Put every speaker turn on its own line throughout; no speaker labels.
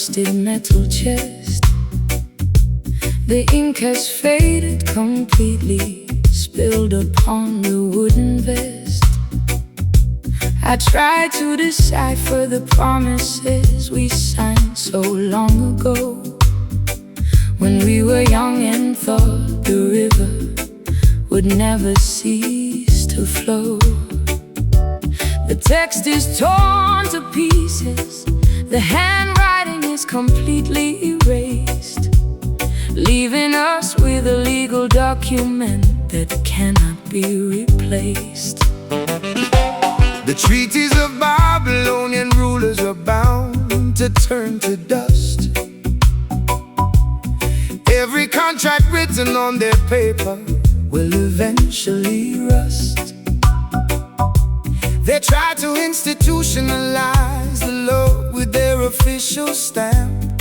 rusted metal chest. The ink has faded completely, spilled upon the wooden vest. I tried to decipher the promises we signed so long ago, when we were young and thought the river would never cease to flow. The text is torn to pieces, the handwriting is completely erased, leaving us with a legal document that cannot be replaced.
The treaties of Babylonian rulers are bound to turn to dust. Every contract written on their paper will eventually rust. They try to institutionalize the law with their official stamp,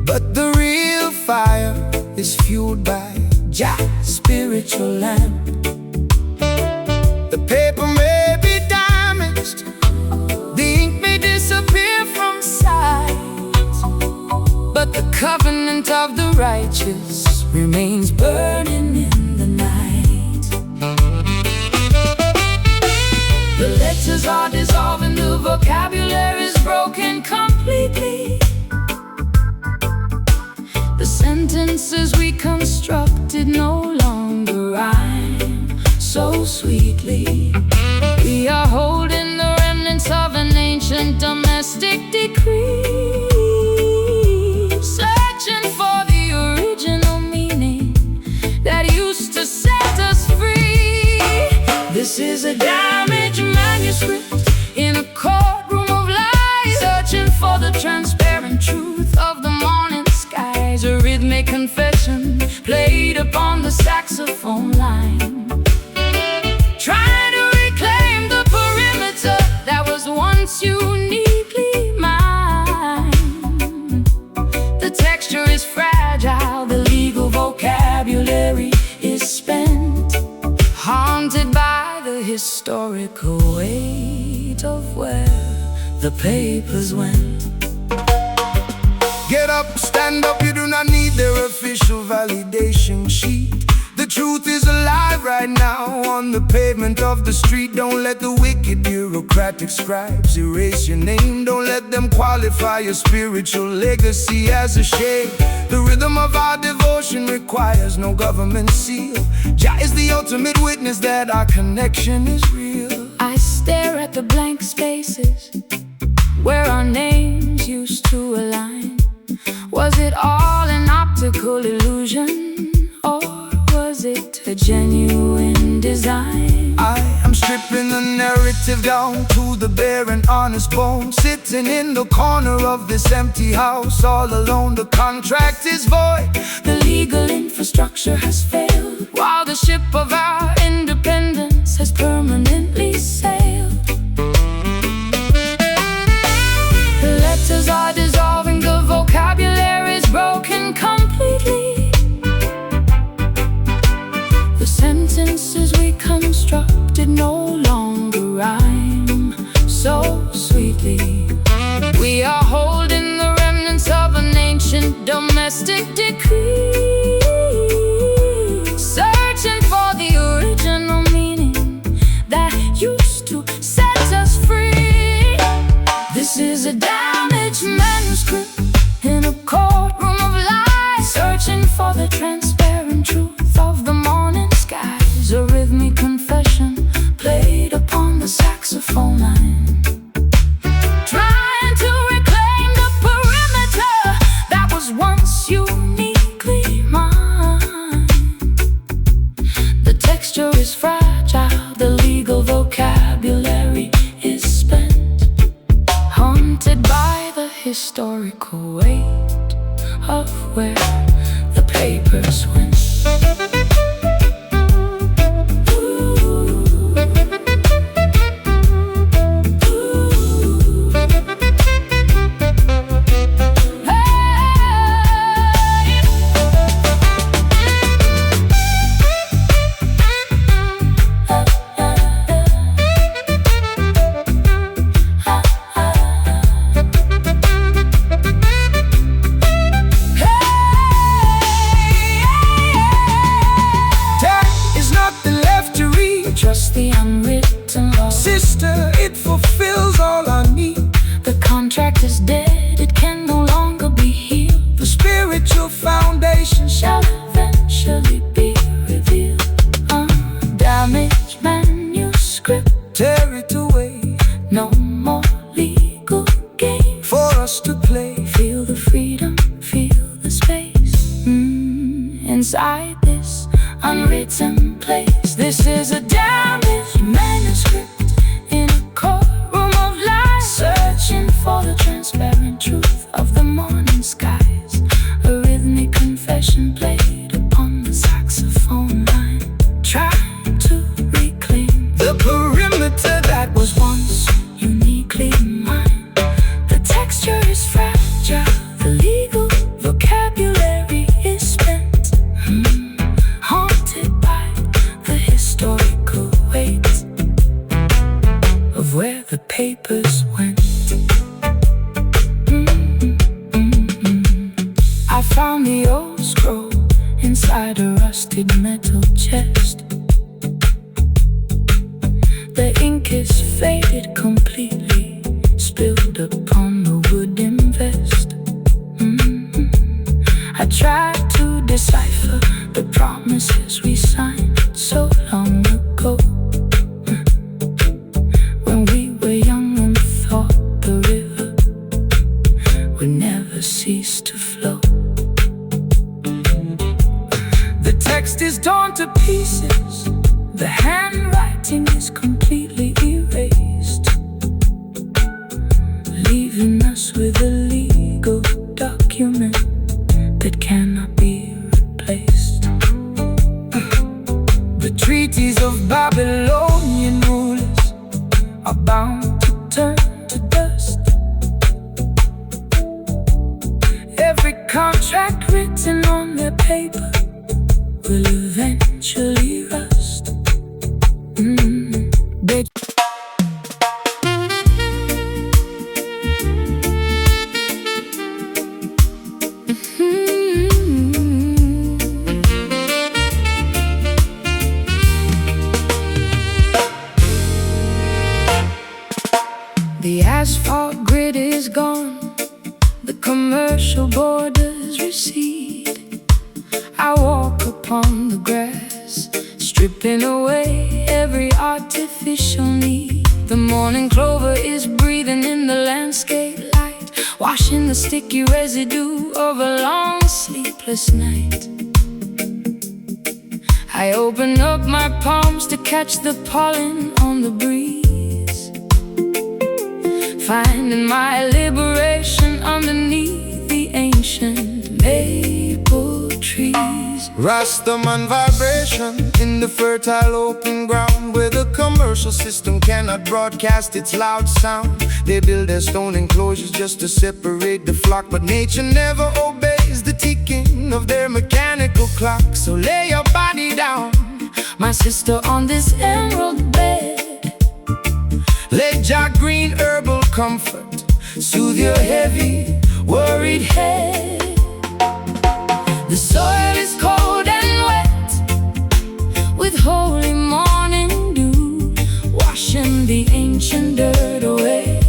but the real fire is fueled by Jah's spiritual lamp. The paper may be damaged, the ink may disappear from sight, but the covenant of the righteous remains burning in the night. The letters are dissolving, the vocabulary is broken completely. The sentences we constructed no longer rhyme so sweetly. We are holding the remnants of an ancient domestic decree, searching for the original meaning that used to set us free. This is a damaged manuscript in a courtroom of lies, searching for the transparent truth of the morning skies. A rhythmic confession played upon the saxophone line, trying to reclaim the perimeter that was once uniquely mine. The texture is fragile, the legal vocabulary is spent, haunted by the historical weight of where the papers went. Get up, stand up, you do not need their official validation sheet. The truth is alive right now on the pavement of the street. Don't let the wicked bureaucratic scribes erase your name. Don't let them qualify your spiritual legacy as a shame. The rhythm of our devotion requires no government seal. Jah is the ultimate witness that our connection is real.
I stare at the blank spaces where our names used to align. Was it all an optical illusion, or was it a genuine design?
I am stripping the narrative down to the bare and honest bone, sitting in the corner of this empty house all alone. The contract is void,
the legal infrastructure has failed, while the ship of our independence has permanently sailed. The letters are dissolving, the vocabulary is broken completely. The sentences we constructed no longer rhyme so sweetly. We are holding the remnants of an ancient domestic decree, searching for the original meaning that used to set us free. This is a damaged manuscript in a courtroom of lies, searching for the transparent truth of the morning skies. A rhythmic confession played upon the saxophone line, trying to reclaim the perimeter that was once uniquely mine. The texture is fragile, the legal vocabulary is spent, haunted by the historical weight of where the papers went. carried away. No more legal game for us to play. Feel the freedom, feel the space inside this unwritten place. This is a damaged manuscript in a courtroom of life, searching for the transparent truth of the morning skies. A rhythmic confession played upon the saxophone line, trying to reclaim the perimeter that was once uniquely mine. The texture is fragile, the legal vocabulary is spent, haunted by the historical weight of where the papers went. I found the old scroll inside a rusted metal chest. The ink is faded completely, spilled upon the wooden vest. I tried to decipher the promises we signed so long ago, when we were young and thought the river would never cease to flow. The text is torn to pieces, the handwriting is completely erased, leaving us with a legal document that cannot be replaced. The treaties of Babylonian rulers are bound to turn to dust. Every contract written on their paper will eventually rust. The asphalt grid is gone, the commercial borders recede. I walk upon the grass, stripping away every artificial need. The morning clover is breathing in the landscape light, washing the sticky residue of a long sleepless night. I open up my palms to catch the pollen on the breeze, finding my liberation underneath the ancient maple trees.
Rastaman vibration in the fertile open ground, where the commercial system cannot broadcast its loud sound. They build their stone enclosures just to separate the flock, but nature never obeys the ticking of their mechanical clock. So lay your body down,
My sister, on this emerald bed.
let Jack Green herbal comfort
Soothe your heavy, worried head. The soil is cold and wet, with holy morning dew, washing the ancient dirt away,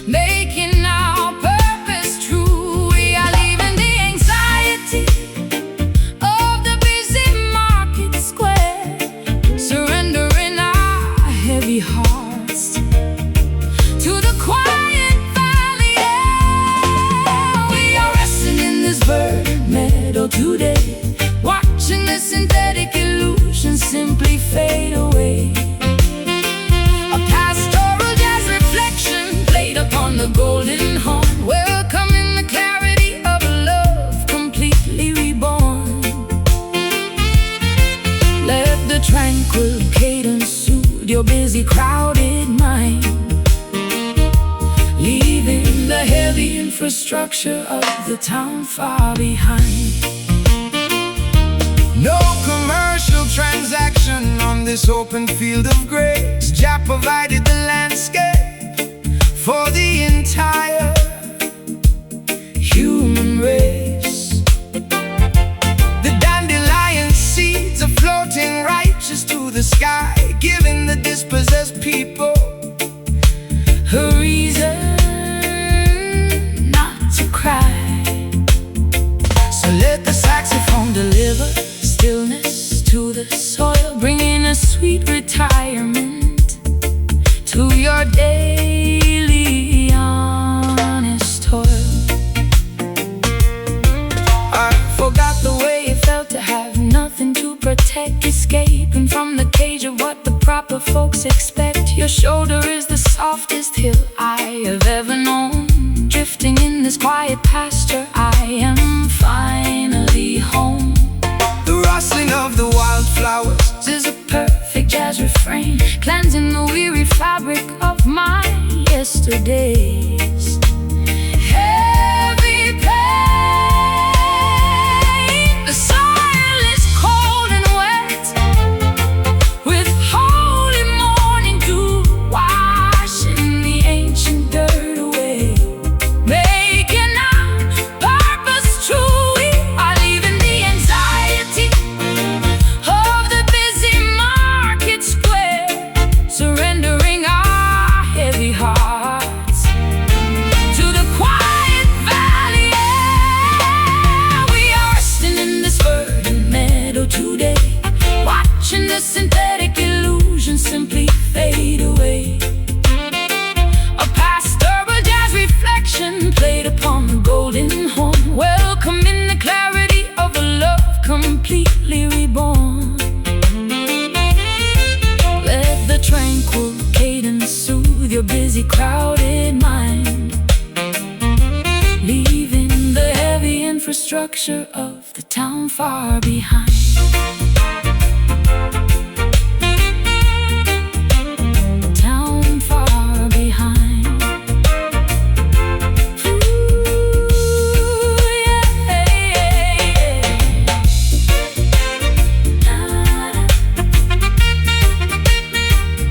making our purpose true. We are leaving the anxiety of the busy market square, surrendering our heavy hearts to the quiet valley air. We are resting in this bird meadow today, watching the synthetic illusion simply fade away. A pastoral jazz reflection played upon the golden horn, welcoming the clarity of a love completely reborn. Let the tranquil cadence soothe your busy, crowded mind, leaving the heavy infrastructure of the town far behind.
No commercial transaction on this open field of grace. Jah provided the landscape for the entire
Human race.
The dandelion seeds are floating righteous to the sky, giving the dispossessed people
A reason not to cry. So let the saxophone deliver stillness to the soil, bringing a sweet retirement to your daily honest toil. I forgot the way it felt to have nothing to protect, escaping from the cage of what the proper folks expect. Your shoulder is the softest hill I have ever known. Drifting in this quiet pasture, I am finally home.
The rustling of the wildflowers
This is a perfect jazz refrain, cleansing the weary fabric of my yesterdays. Heavy pain, the soil is cold and wet, with holy morning dew washing the ancient dirt away, making our purpose true. We are leaving the anxiety of the busy market square, surrendering our heavy hearts to the quiet valley air. We are resting in this verdant meadow today, watching the synthetic illusion simply fade away. A pastoral jazz reflection played upon the golden horn, welcoming the clarity of a love completely reborn. Let the tranquil cadence soothe your busy, crowded mind, leaving the heavy infrastructure of the town far behind. Town far behind. Ooh, yeah, yeah, yeah. Da-da,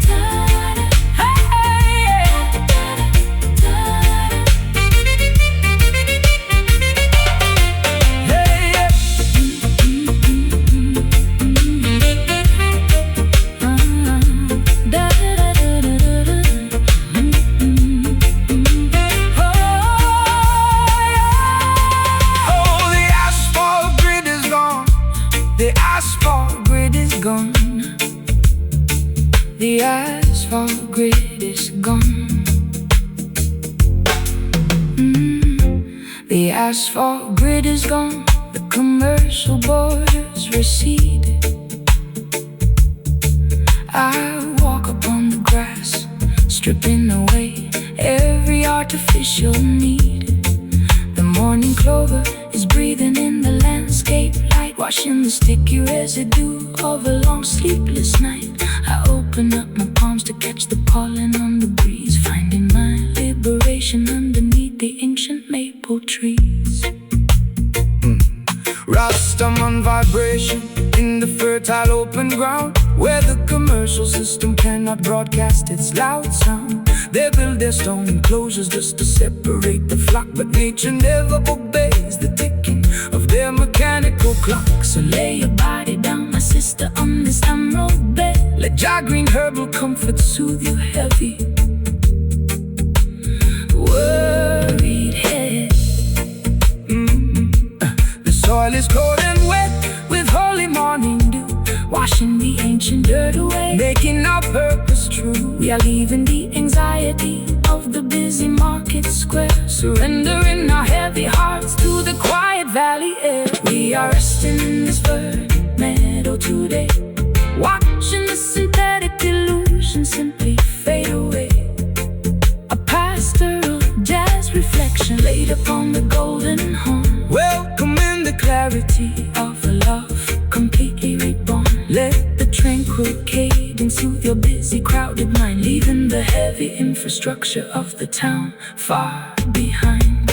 da-da, hey, yeah. Da-da,
Oh, the asphalt grid is gone. The asphalt grid is gone.
The asphalt grid is gone. The asphalt grid is gone. The commercial borders recede. I walk upon the grass, stripping away every artificial need. The morning clover is breathing in the landscape light, washing the sticky residue of a long sleepless night. I open up my palms to catch the pollen on the breeze, finding my liberation underneath the ancient maple trees.
Rastaman vibration in the fertile open ground, where the commercial system cannot broadcast its loud sound. They build their stone enclosures just to separate the flock, but nature never obeys the ticking of their mechanical clock.
So lay your body down, my sister, on this emerald bed.
Let Jah green herbal comfort soothe your heavy
Worried head.
The soil is cold and wet,
With holy morning dew washing the ancient dirt away,
making our purpose true.
we are leaving the anxiety of the busy market square, surrendering our heavy hearts to the quiet valley air. We are resting in this verdant meadow today, watching the synthetic illusion simply fade away. A pastoral jazz reflection laid upon the golden horn,
Welcoming the clarity
of a love completely reborn. Let the tranquil cadence soothe your busy, crowded mind, leaving the heavy infrastructure of the town far behind.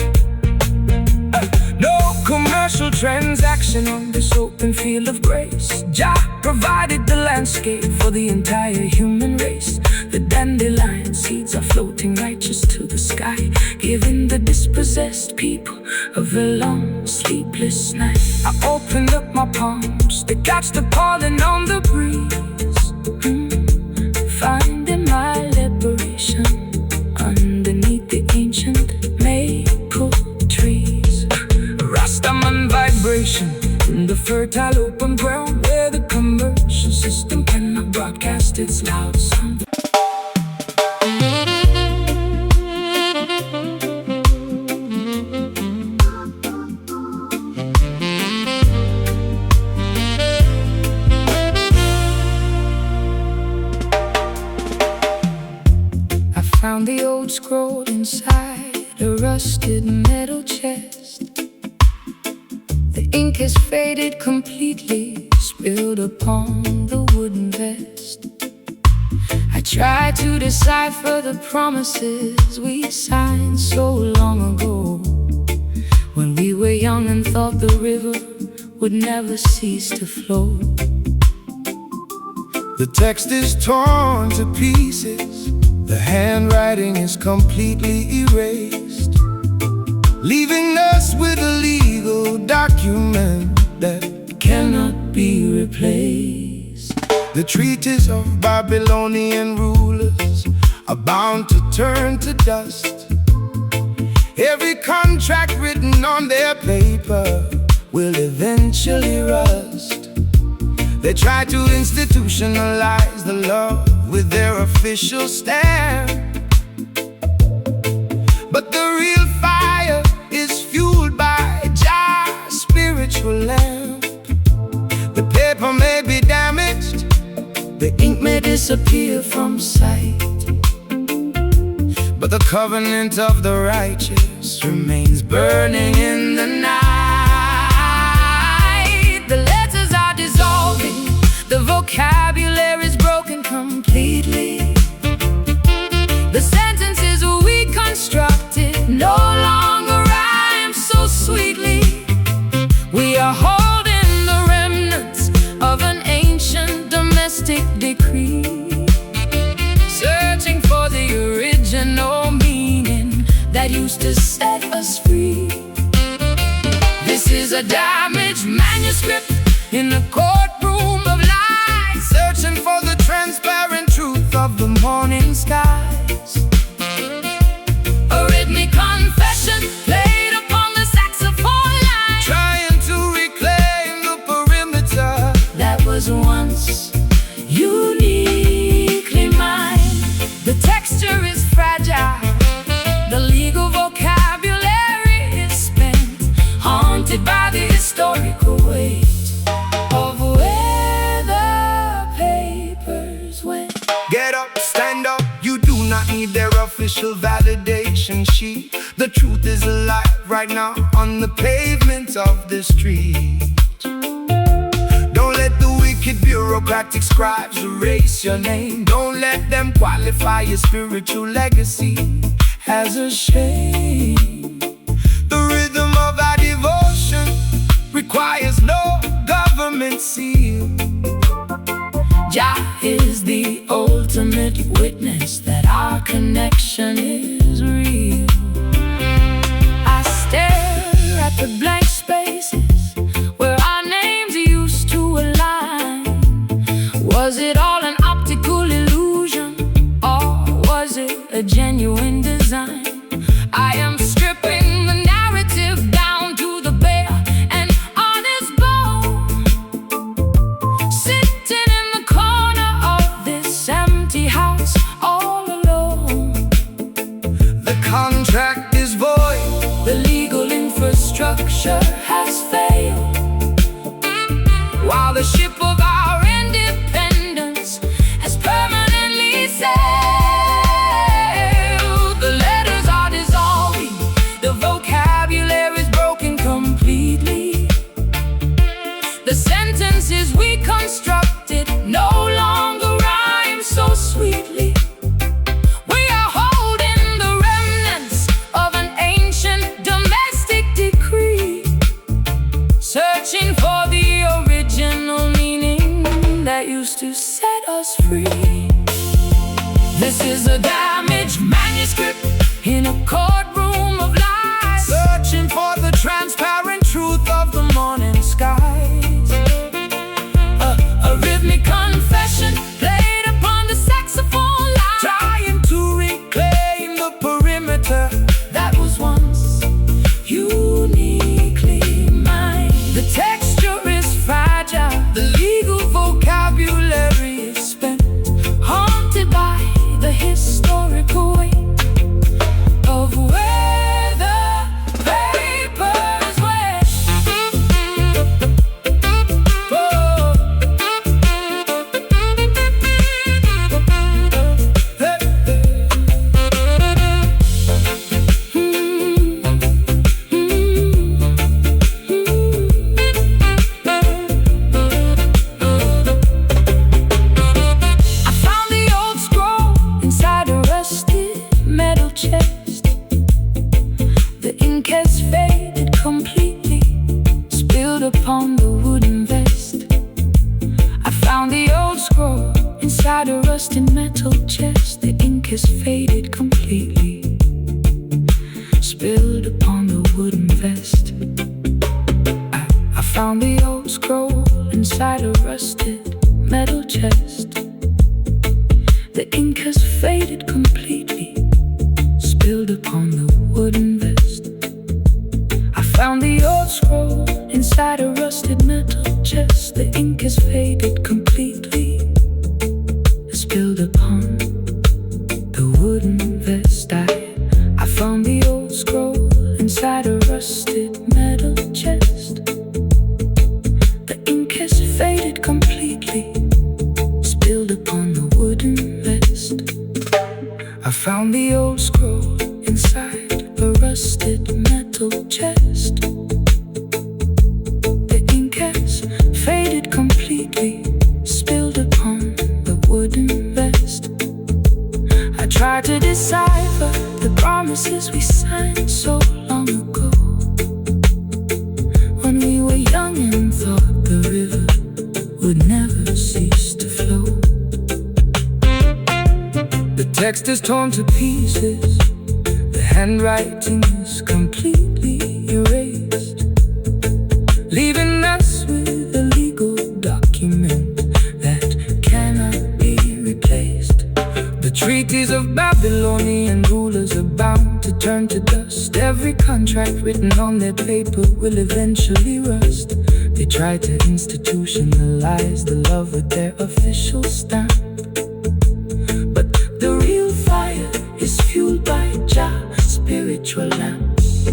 No commercial transaction on this open field of grace. Jah provided the landscape for the entire human race. The dandelion seeds are floating righteous to the sky, giving the dispossessed people of a long sleepless night. I opened up my palms to catch the pollen on the breeze, finding my liberation underneath the ancient maple trees. Rastaman vibration in the fertile open ground, where the commercial system cannot broadcast its loud sound.
found the old scroll inside a rusted metal chest. The ink has faded completely, spilled upon the wooden vest. I tried to decipher the promises we signed so long ago, when we were young and thought the river would never cease to flow.
The text is torn to pieces, the handwriting is completely erased, leaving us with a legal document that
Cannot be replaced.
the treaties of Babylonian rulers are bound to turn to dust. Every contract written on their paper will eventually rust. They try to institutionalize the love with their official stamp, but the real fire is fueled by Jah's spiritual lamp. The paper may be damaged,
The ink may disappear from sight,
but the covenant of the righteous remains burning in the night.
the letters are dissolving, the vocabulary is broken completely. The sentences we constructed no longer rhyme so sweetly. We are holding the remnants of an ancient domestic decree, searching for the original meaning that used to set us free. This is a damaged manuscript in the courtroom of lies,
Searching for the transparent truth of the morning skies.
a rhythmic confession played upon the saxophone line
Trying to reclaim the perimeter.
that was once uniquely mine. The texture is fragile, the legal vocabulary is spent, haunted by the historical weight of where the papers went.
Get up, stand up, you do not need their official validation sheet. The truth is alive right now on the pavement of the street. Don't let the wicked bureaucratic scribes erase your name. Don't let them qualify your spiritual legacy as a shame. The rhythm of our devotion requires no government seal.
Jah is the ultimate witness that our connection is real. I stare at the blank spaces where our names used to align. Was it all an optical illusion, or was it a genuine design? I am stripping the narrative down to the bare and honest bone, sitting in the corner of this empty house all alone.
The contract is void,
The legal infrastructure has failed, while the ship of our independence has permanently sailed. The letters are dissolving, the vocabulary is broken completely. The sentences we constructed no longer rhyme so sweetly. We are holding the remnants of an ancient domestic decree, searching for the original meaning that used to set us free. This is a damaged manuscript in a courtroom of lies,
searching for the transparent truth of the morning skies.
a rhythmic confession played upon the saxophone line,
Trying to reclaim the perimeter.
that was once uniquely mine. The texture is fragile,
The legal vocabulary is spent,
haunted by the historical weight of where the papers went. has faded completely, spilled upon the wooden vest. I found the old scroll inside a rusted metal chest. The ink has faded completely, spilled upon the wooden vest. I found the old scroll inside a rusted metal chest. The ink has faded completely, spilled upon the wooden vest. I found the old scroll inside a rusted metal chest. The ink has faded completely, spilled upon the wooden vest. I found the old scroll inside a rusted metal chest. The ink has faded completely, spilled upon the wooden vest. I tried to decipher the promises we signed so long ago, when we were young and thought the river would never cease to flow. The text is torn to pieces, the handwriting is completely erased, leaving us with a legal document that cannot be replaced. The treaties of Babylonian rulers are bound to turn to dust. Every contract written on their paper will eventually rust. They try to institutionalize the love with their official stamp, but the real fire is fueled by Jah's spiritual lamps.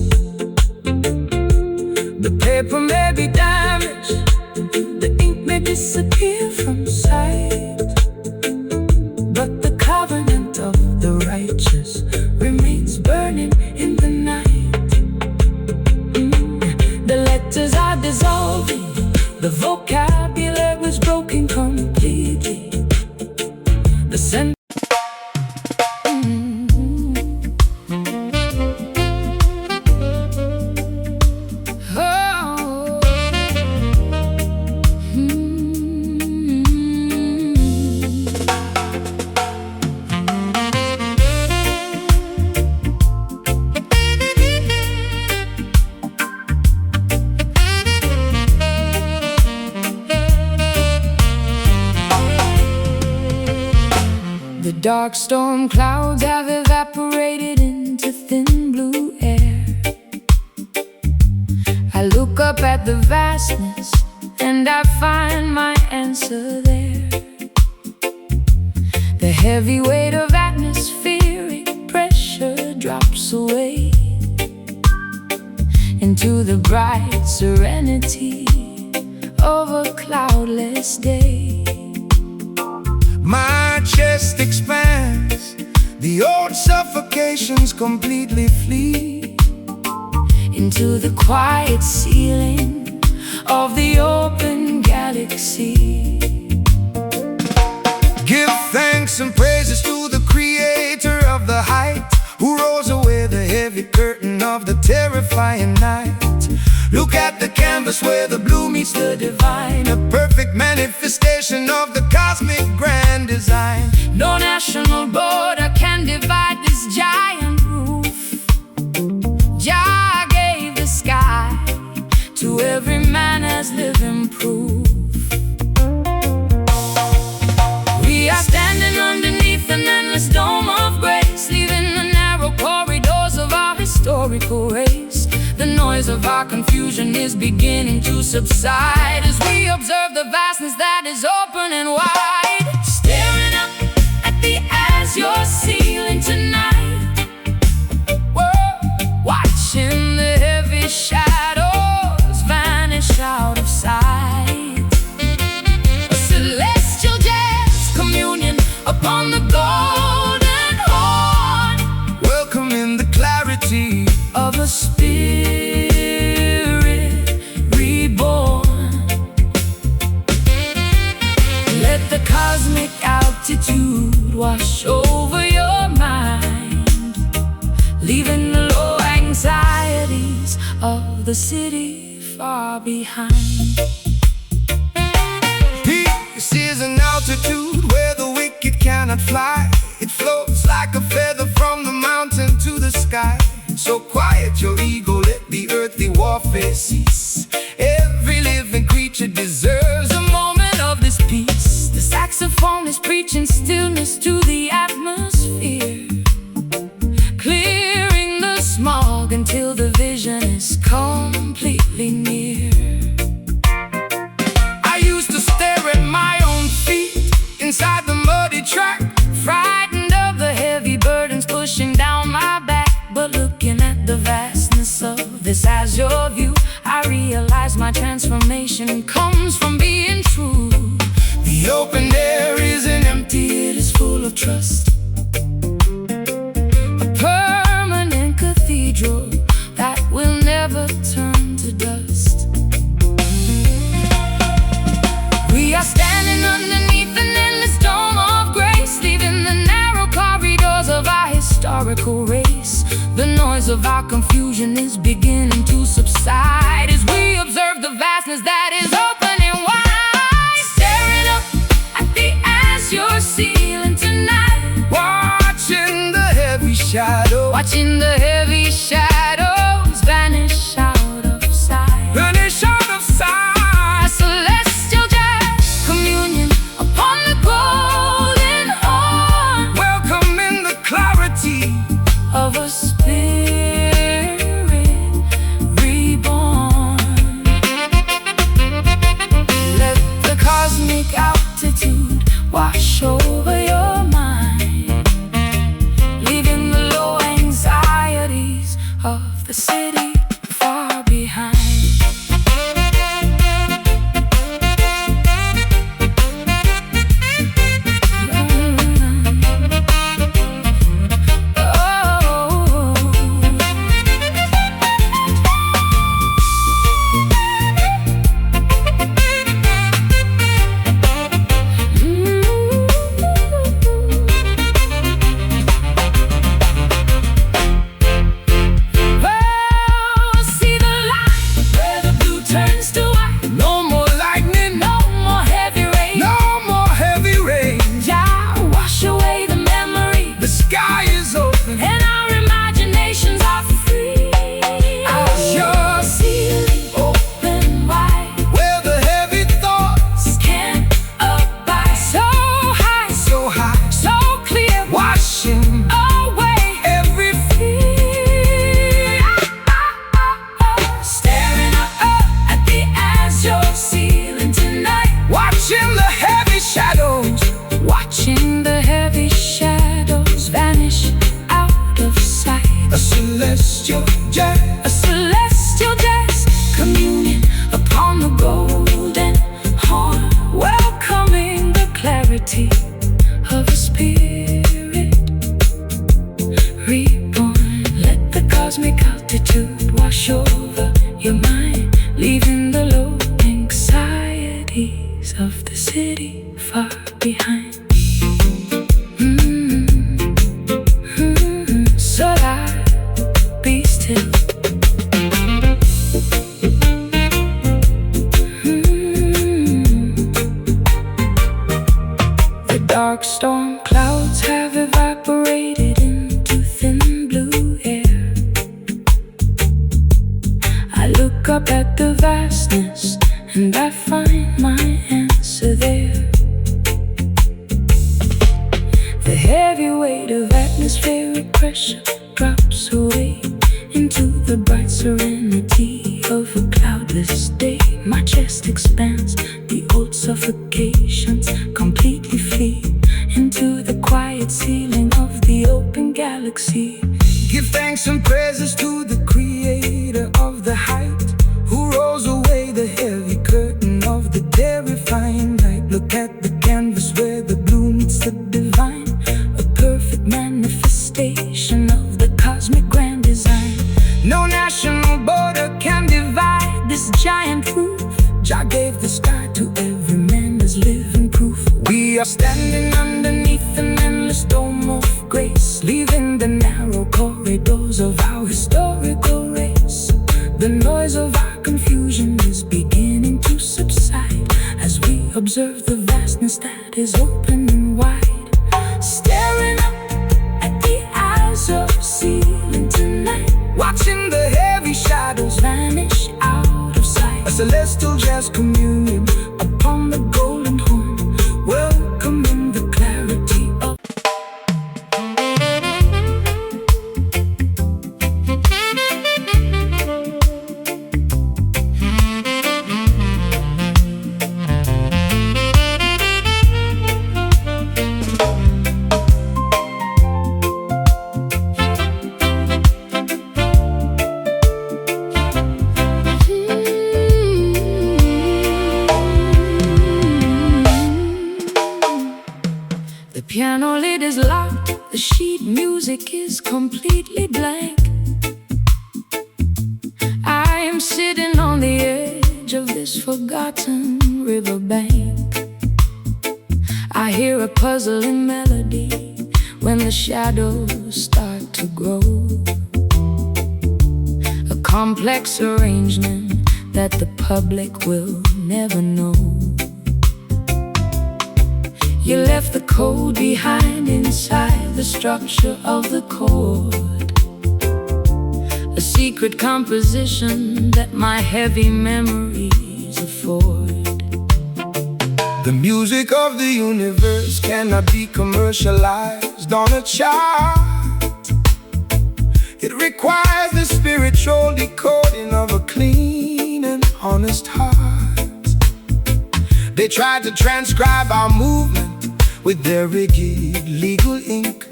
The paper may be damaged, the ink may disappear from sight, but the covenant of the righteous remains burning in the night. The letters are dissolving, the vocabulary was broken completely. The sentence the dark storm clouds have evaporated into thin blue air. I look up at the vastness and I find my answer there. The heavy weight of atmospheric pressure drops away into the bright serenity of a cloudless day.
My chest expands, the old suffocations completely flee
into the quiet ceiling of the open galaxy.
Give thanks and praises to the creator of the height, who rolls away the heavy curtain of the terrifying night. Look at the canvas where the blue meets the divine, a perfect manifestation of the cosmic grand design.
No national border can divide this giant roof. Jah gave the sky to every man as living proof. We are standing underneath an endless dome of grace, leaving the narrow corridors of our historical race. The noise of our confusion is beginning to subside as we observe the vastness that is open and wide. Staring up at the azure ceiling tonight, we're watching the heavy shadows vanish out of sight. A celestial jazz communion upon the golden horn,
welcoming the clarity
of a spirit reborn. Let the cosmic altitude wash over your mind, leaving the low anxieties of the city far behind.
Peace is an altitude where the wicked cannot fly. It floats like a prophecies. Every living creature deserves a moment of this peace.
The saxophone is preaching stillness to the atmosphere, clearing the smog until the vision is completely near.
I used to stare at my own feet inside the muddy track,
Frightened of the heavy burdens pushing down my back. But looking at the vastness of this azure view, I realize my transformation comes from being true.
The open air isn't empty, it is full of trust.
A permanent cathedral that will never turn to dust. We are standing underneath an endless dome of grace, leaving the narrow corridors of our historical race. The noise of our confusion is beginning to subside as we observe the vastness that is opening wide. Staring up at the azure ceiling tonight,
Watching the heavy shadow,
watching the heavy shadows vanish out of sight.
vanish out of sight.
A celestial jazz communion upon the golden horn
Welcoming the clarity
of a spirit reborn. Let the cosmic altitude wash over your mind, leaving the low anxieties of the city far behind. Watching the heavy shadows vanish out of sight.
A celestial jazz,
A celestial jazz communion upon the golden horn, welcoming the clarity of a spirit reborn. Let the cosmic altitude wash over your mind, leaving the low anxieties of the city far behind. So loud, be still. The dark storm clouds have evaporated into thin blue air. I look up at the vastness and I find my answer there. The heavy weight of atmospheric pressure drops away into the bright serenity of a cloudless day. My chest expands, the old suffocations completely flee into the quiet ceiling of the open galaxy.
give thanks and praises to the creator of the height, who rolls away the heavy curtain of the terrifying light. Look at the canvas where the blue meets the divine, a perfect manifestation of the cosmic grand design. No national border can divide this giant roof. Jah gave the sky to every man as living proof. We are standing underneath an endless dome of grace, leaving the narrow corridors of our historical race. The noise of our confusion is beginning to subside as we observe the vastness that is open and wide. Staring up at the azure ceiling tonight, watching the heavy shadows vanish out celestial jazz communion upon the golden horn, welcoming the clarity of
The piano lid is locked, the sheet music is completely blank. I am sitting on the edge of this forgotten riverbank. I hear a puzzling melody when the shadows start to grow, a complex arrangement that the public will never know. You left the code behind inside the structure of the chord, a secret composition that my heavy memories afford.
the music of the universe cannot be commercialized on a chart. It requires the spiritual decoding of a clean and honest heart. They tried to transcribe our movement with their rigid legal ink,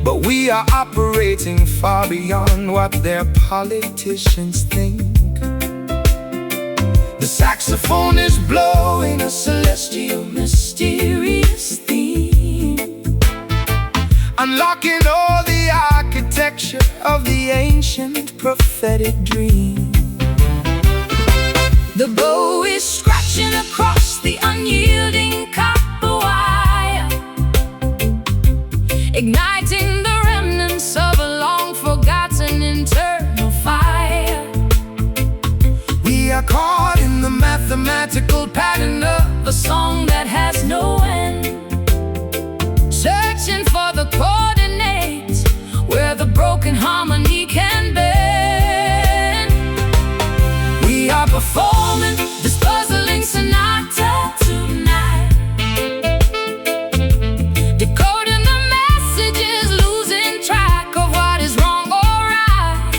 but we are operating far beyond what their politicians think. The saxophone is blowing a celestial, mysterious theme, unlocking all the architecture of the ancient prophetic dream.
The bow is scratching across the unyielding copper wire, igniting the remnants of a long-forgotten internal fire.
We are caught in the mathematical pattern of
A song that has no end, searching for the coordinates where the broken harmony can bend.
we are
Performing this puzzling sonata tonight, decoding the messages, losing track of what is wrong or right.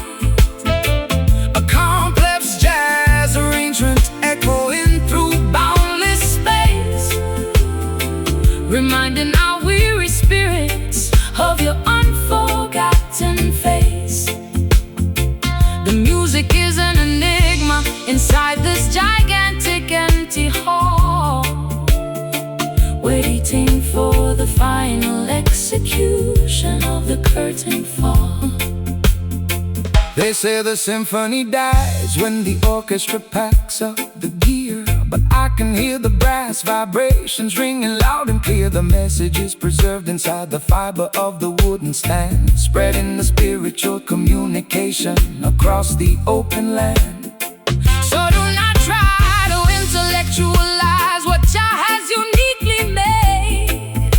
a complex jazz arrangement echoing through
Boundless space, reminding our weary spirits of your unforgotten face. The music is an enigma inside this gigantic empty hall, waiting for the final execution of the curtain fall.
They say the symphony dies when the orchestra packs up the gear, but I can hear the brass vibrations ringing loud and clear. The message is preserved inside the fiber of the wooden stand, spreading the spiritual communication across the open land.
So do not try to intellectualize what Jah has uniquely made.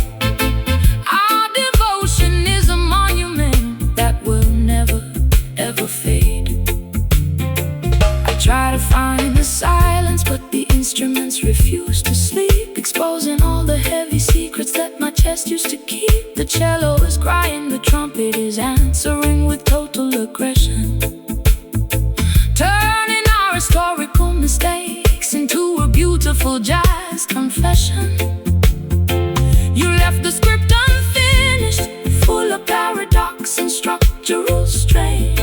Our devotion is a monument that will never, ever fade. I try to find the silence, but the instruments refuse to sleep, exposing all the heavy secrets that my chest used to keep. The cello is crying, the trumpet is answering with total aggression, turning our historical mistakes into a beautiful jazz confession. You left the script unfinished, full of paradox and structural strain,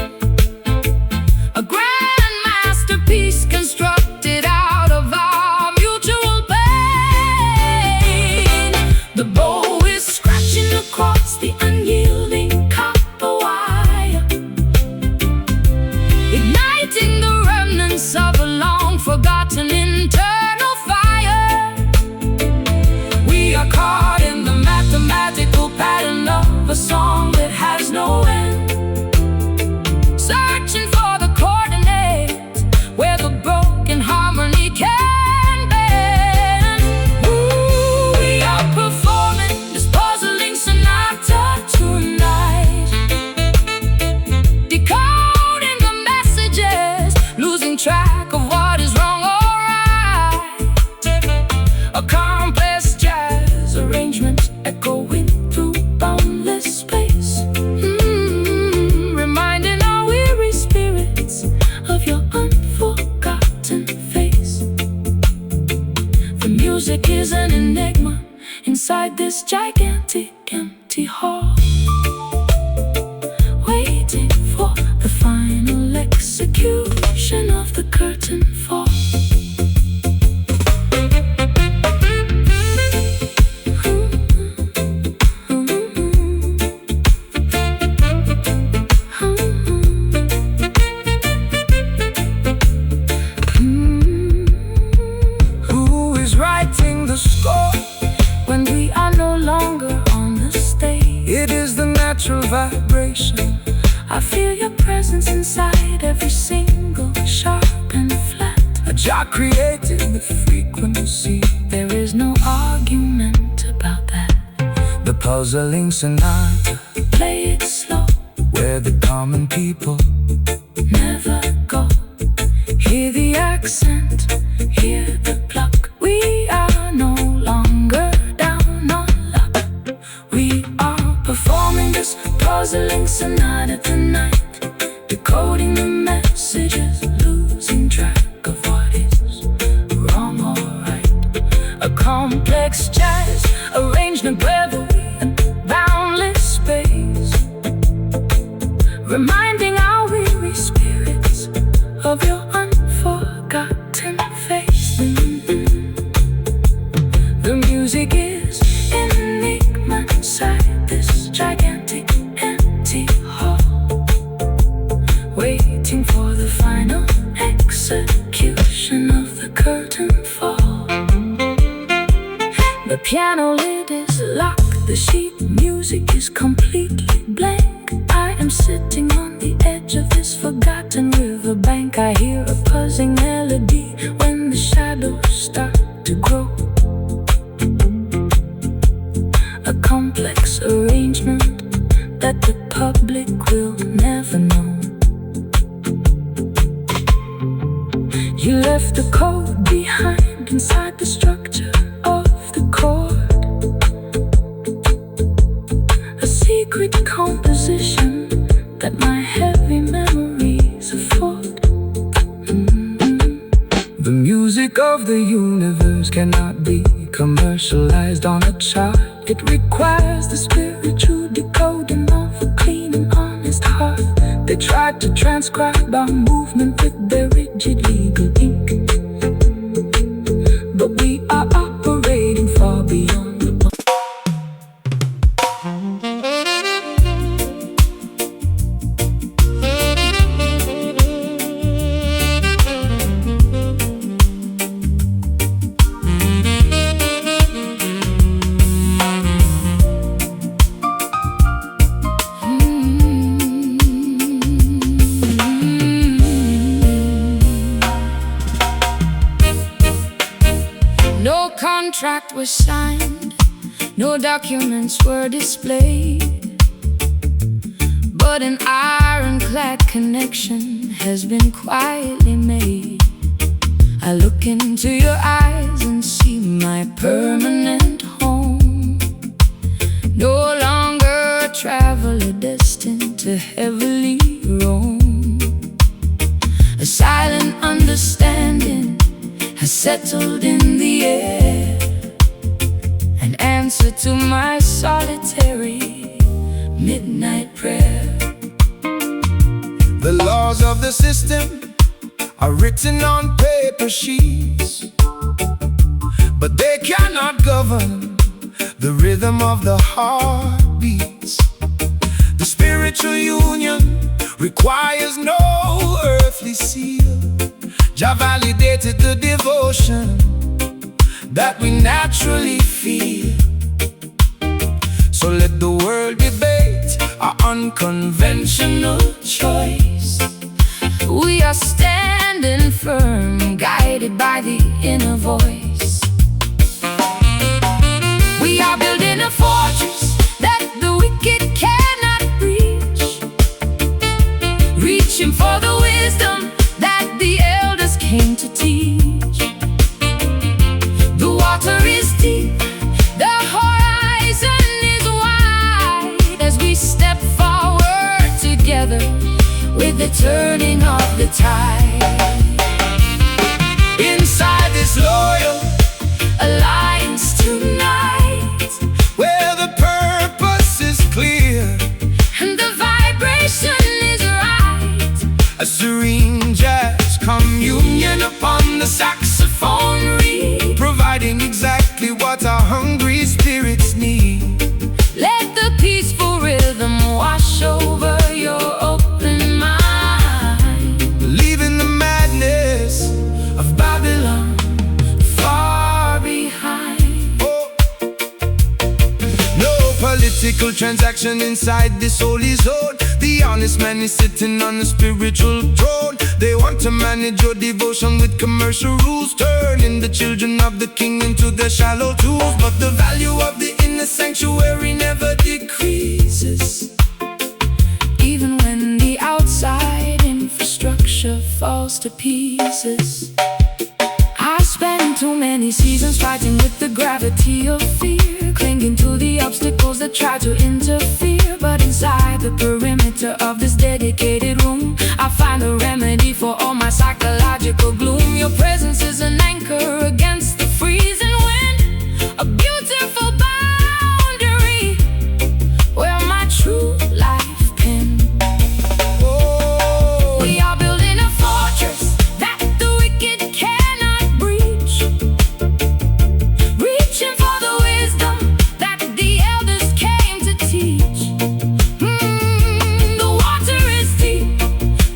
a grand masterpiece constructed out of our mutual pain. The bow is scratching across the unyielding copper wire, igniting the remnants of a long-forgotten internal fire.
We are caught in the mathematical pattern of a song that has no end.
empty hall, waiting for the final execution of the curtain fall.
Who is writing the score
When we are no longer on the stage,
It is the natural vibration.
I feel your presence inside every single sharp and flat.
A jar created the frequency.
There is no argument about that.
The puzzling sonata,
Play it slow,
where the common people
never go. Hear the accent, hear the pluck. We are no longer down on luck. We are performing this puzzling sonata tonight, decoding the messages, losing track of what is wrong or right. A complex jazz arrangement where the boundless space, reminding our weary spirits of your unforgotten face. The music is an enigma inside this gigantic empty hall, waiting for the final execution of the curtain fall. The piano lid is locked, the sheet music is completely blank. I am sitting on the edge of this forgotten riverbank. I hear a buzzing melody when the shadows start to grow. A complex arrangement that the public will never know. You left the code behind inside the structure of the chord, a secret composition that my heavy memories afford.
The music of the universe cannot be commercialized on a chart. It requires the spiritual decoding of a clean and honest heart. They tried to transcribe our movement with their rigid legal ink, but we are operating far beyond the
No contract was signed, no documents were displayed, but an ironclad connection has been quietly made. I look into your eyes and see my permanent home, no longer a traveler destined to heavily roam. A silent understanding has settled in the air, an answer to my solitary midnight prayer.
The laws of the system are written on paper sheets, but they cannot govern the rhythm of the heartbeats. The spiritual union requires no earthly seal. Jah validated the devotion that we naturally feel. So let the world debate our unconventional choice.
We are standing firm, guided by the inner voice. We are building a fortress that the wicked cannot reach, reaching for the wisdom that the elders came to teach. The water is deep, the horizon is wide, as we step forward together with the turning of the tide. Inside this loyal alliance tonight,
Where the A serene jazz communion upon the saxophone reed, providing exactly what our hungry spirits need.
Let the peaceful rhythm wash over your open mind,
Leaving the madness of Babylon
far behind.
Oh. No political transaction inside this holy zone. The honest man is sitting on the spiritual throne. They want to manage your devotion with commercial rules, turning the children of the king into their shallow tools. But the value of the inner sanctuary never decreases,
Even when the outside infrastructure falls to pieces. I spent too many seasons fighting with the gravity of fear, clinging to the obstacles that try to interfere. But inside the perimeter of this dedicated room, I find a remedy for all my psychological gloom. Your presence is an anchor against the freezing wind, a beautiful boundary where my true life can.
oh.
We are building a fortress that the wicked cannot breach, reaching for the wisdom that the elders came to teach. The water is deep,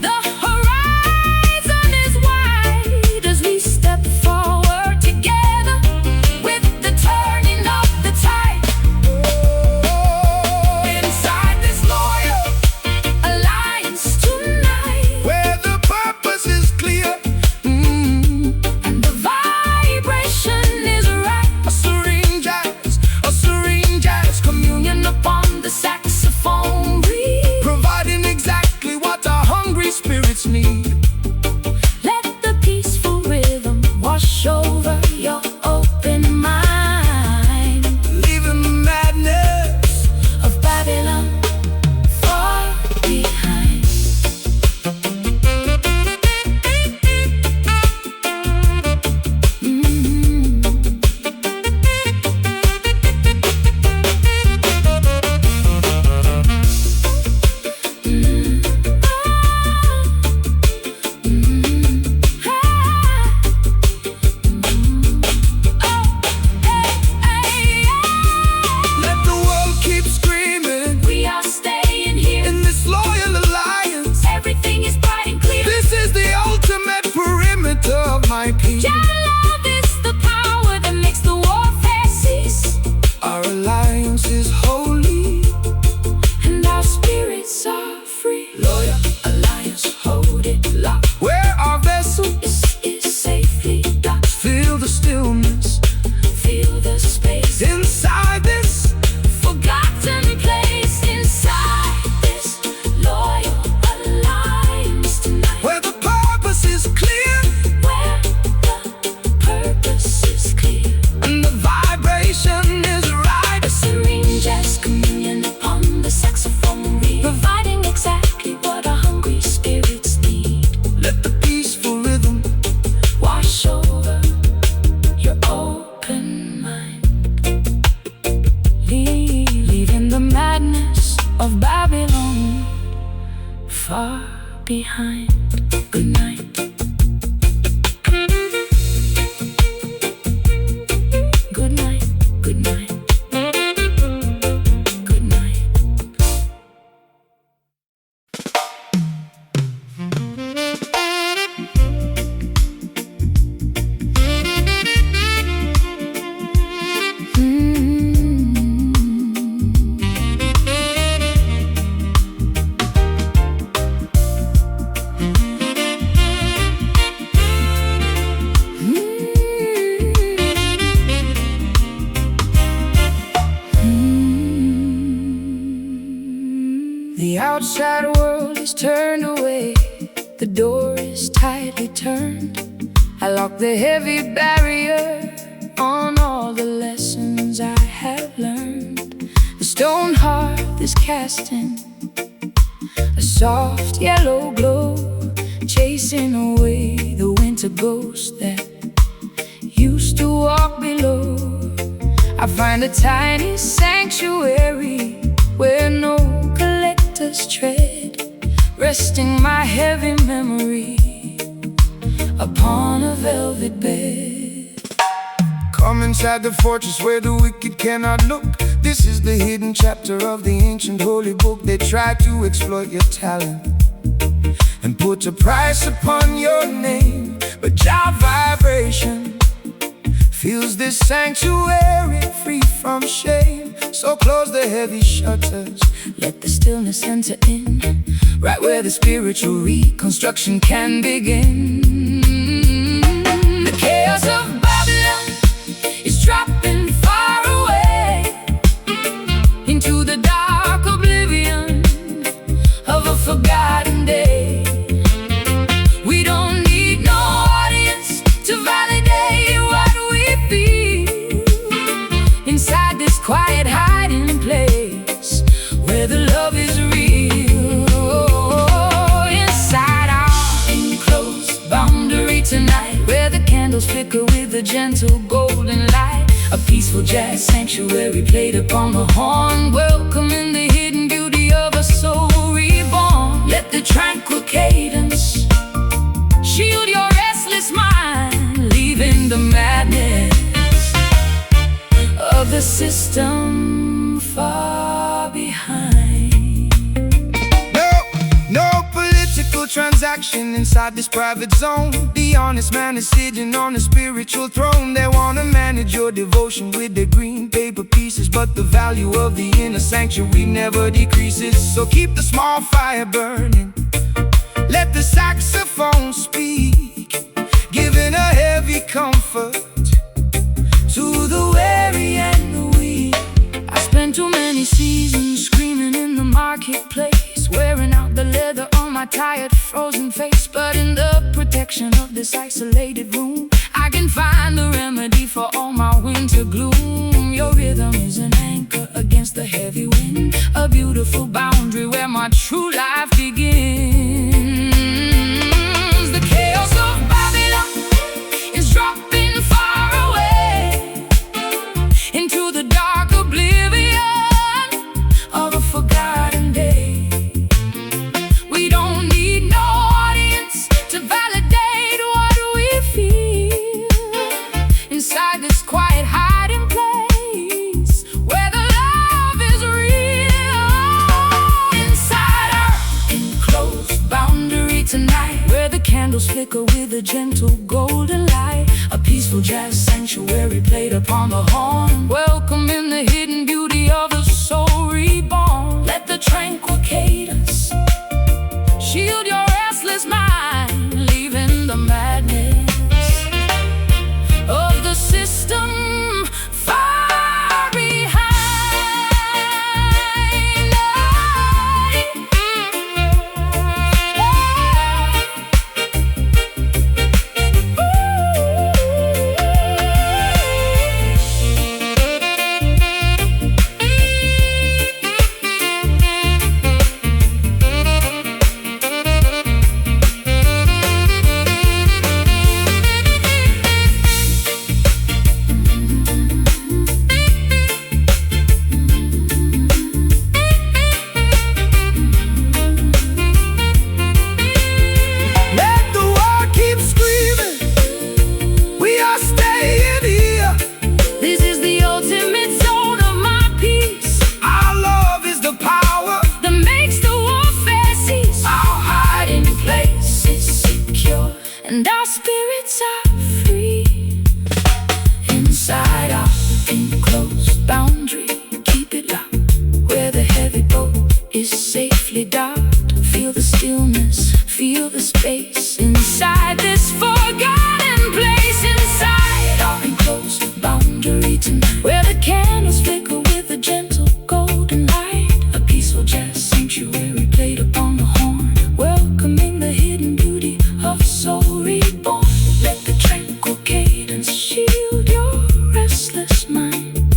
the horizon is wide, as we step forward together with the turning of the tide. Inside this loyal alliance tonight,
Where the purpose is clear,
and the vibration is right.
a serene jazz
Communion upon the saxophone reed.
providing exactly what our hungry spirits need.
Let the peaceful rhythm wash over your open mind,
Leaving the madness
of Babylon far behind.
Let the world keep screaming
We are staying here.
in this loyal alliance.
Everything is bright and clear.
This is the ultimate perimeter of my peace.
Your love is the power that makes the warfare cease,
Our alliance is holy.
and our spirits are free. Loyal alliance, hold it locked.
Where our vessel
This is safely docked.
feel the stillness
Feel the space,
inside this.
forgotten place. Inside this loyal alliance tonight,
Where the purpose is clear
where the purpose is clear.
and the vibration is right.
A serene jazz communion upon the saxophone reed, providing exactly what our hungry spirits need.
Let the peaceful rhythm
Wash over your open mind, leaving the madness of Babylon far behind. Good night. Good night. Good night. Good night. The outside world is turned away, the door is tightly turned. I lock the heavy barrier on all the lessons I have learned. The stone hearth is casting a soft yellow glow, chasing away the winter ghost that used to walk below. I find a tiny sanctuary where no collectors tread, resting my heavy memory upon a velvet bed.
Come inside the fortress where the wicked cannot look. This is the hidden chapter of the ancient holy book. They try to exploit your talent and put a price upon your name, but Jah vibration fills this sanctuary free from shame. So close the heavy shutters,
let the stillness enter in, right where the spiritual reconstruction can begin. The chaos of Babylon is dropping far away into the dark oblivion of a forgotten day. We don't need no audience to validate what we feel inside this quiet hiding place where the love is real. Inside our enclosed boundary tonight, where the candles flicker with a gentle golden light, a peaceful jazz sanctuary played upon the horn, welcoming the hidden beauty of a soul reborn. Let the tranquil cadence shield your restless mind, leaving the madness of the system far behind.
No political transaction inside this private zone. The honest man is sitting on a spiritual throne. They wanna manage your devotion with their green paper pieces, but the value of the inner sanctuary never decreases. So keep the small fire burning, let the saxophone speak, giving a heavy comfort to the weary and the weak.
I spent too many seasons screaming in the marketplace, wearing out the leather on my tired frozen face. But in the protection of this isolated room, I can find the remedy for all my winter gloom. Your rhythm is an anchor against the heavy wind, a beautiful boundary where my true life begins. The chaos of Babylon is dropping far away into the dark oblivion of a forgotten day. We don't need no audience to validate what we feel inside this quiet hiding place where the love is real. Inside our enclosed boundary tonight, where the candles flicker with a gentle golden light, a peaceful jazz sanctuary played upon the horn, welcoming the hidden beauty of a soul reborn. Let the tranquil cadence shield your restless mind, leaving the madness of the system far behind. And our spirits are free inside our enclosed boundary. Keep it locked where the heavy boat is safely docked. Feel the stillness, feel the space inside this forgotten place. Inside our enclosed boundary tonight, where the candles flicker with a gentle golden light, a peaceful jazz sanctuary played upon the horn, welcoming the hidden beauty of soul reborn. Let the tranquil cadence shield your restless mind,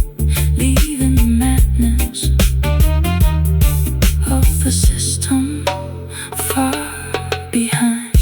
leaving the madness of the system far behind.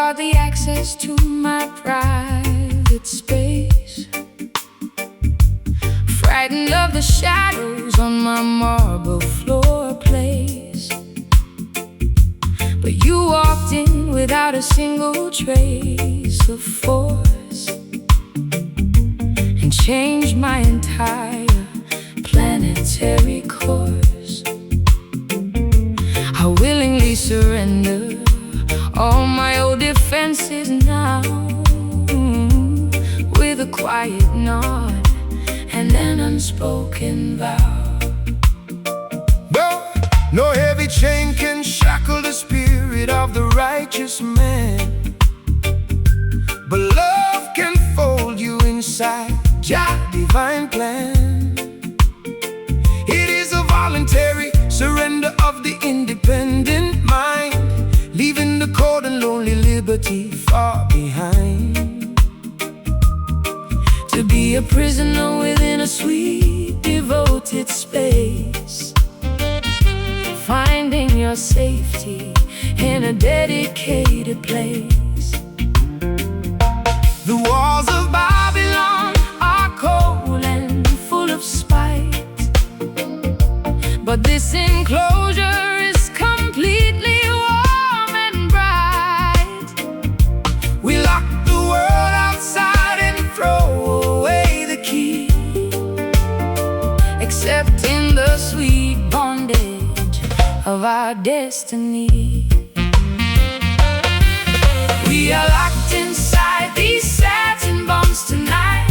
guard the access to my private space. Frightened of the shadows on my marble floor place. But you walked in without a single trace of force, and changed my entire planetary course. I willingly surrender all my old defenses now, with a quiet nod and an unspoken vow.
No heavy chain can shackle the spirit of the righteous man, but love can fold you inside Jah divine plan. It is a voluntary surrender of the independent mind, leaving the cold and lonely liberty far behind.
To be a prisoner within a sweet, devoted space, finding your safety in a dedicated place.
The walls of
Babylon are cold and full of spite, but this enclosure is completely warm and bright.
we lock the world outside and throw away the key,
accepting the sweet bondage of our destiny. We are locked inside these satin bonds tonight,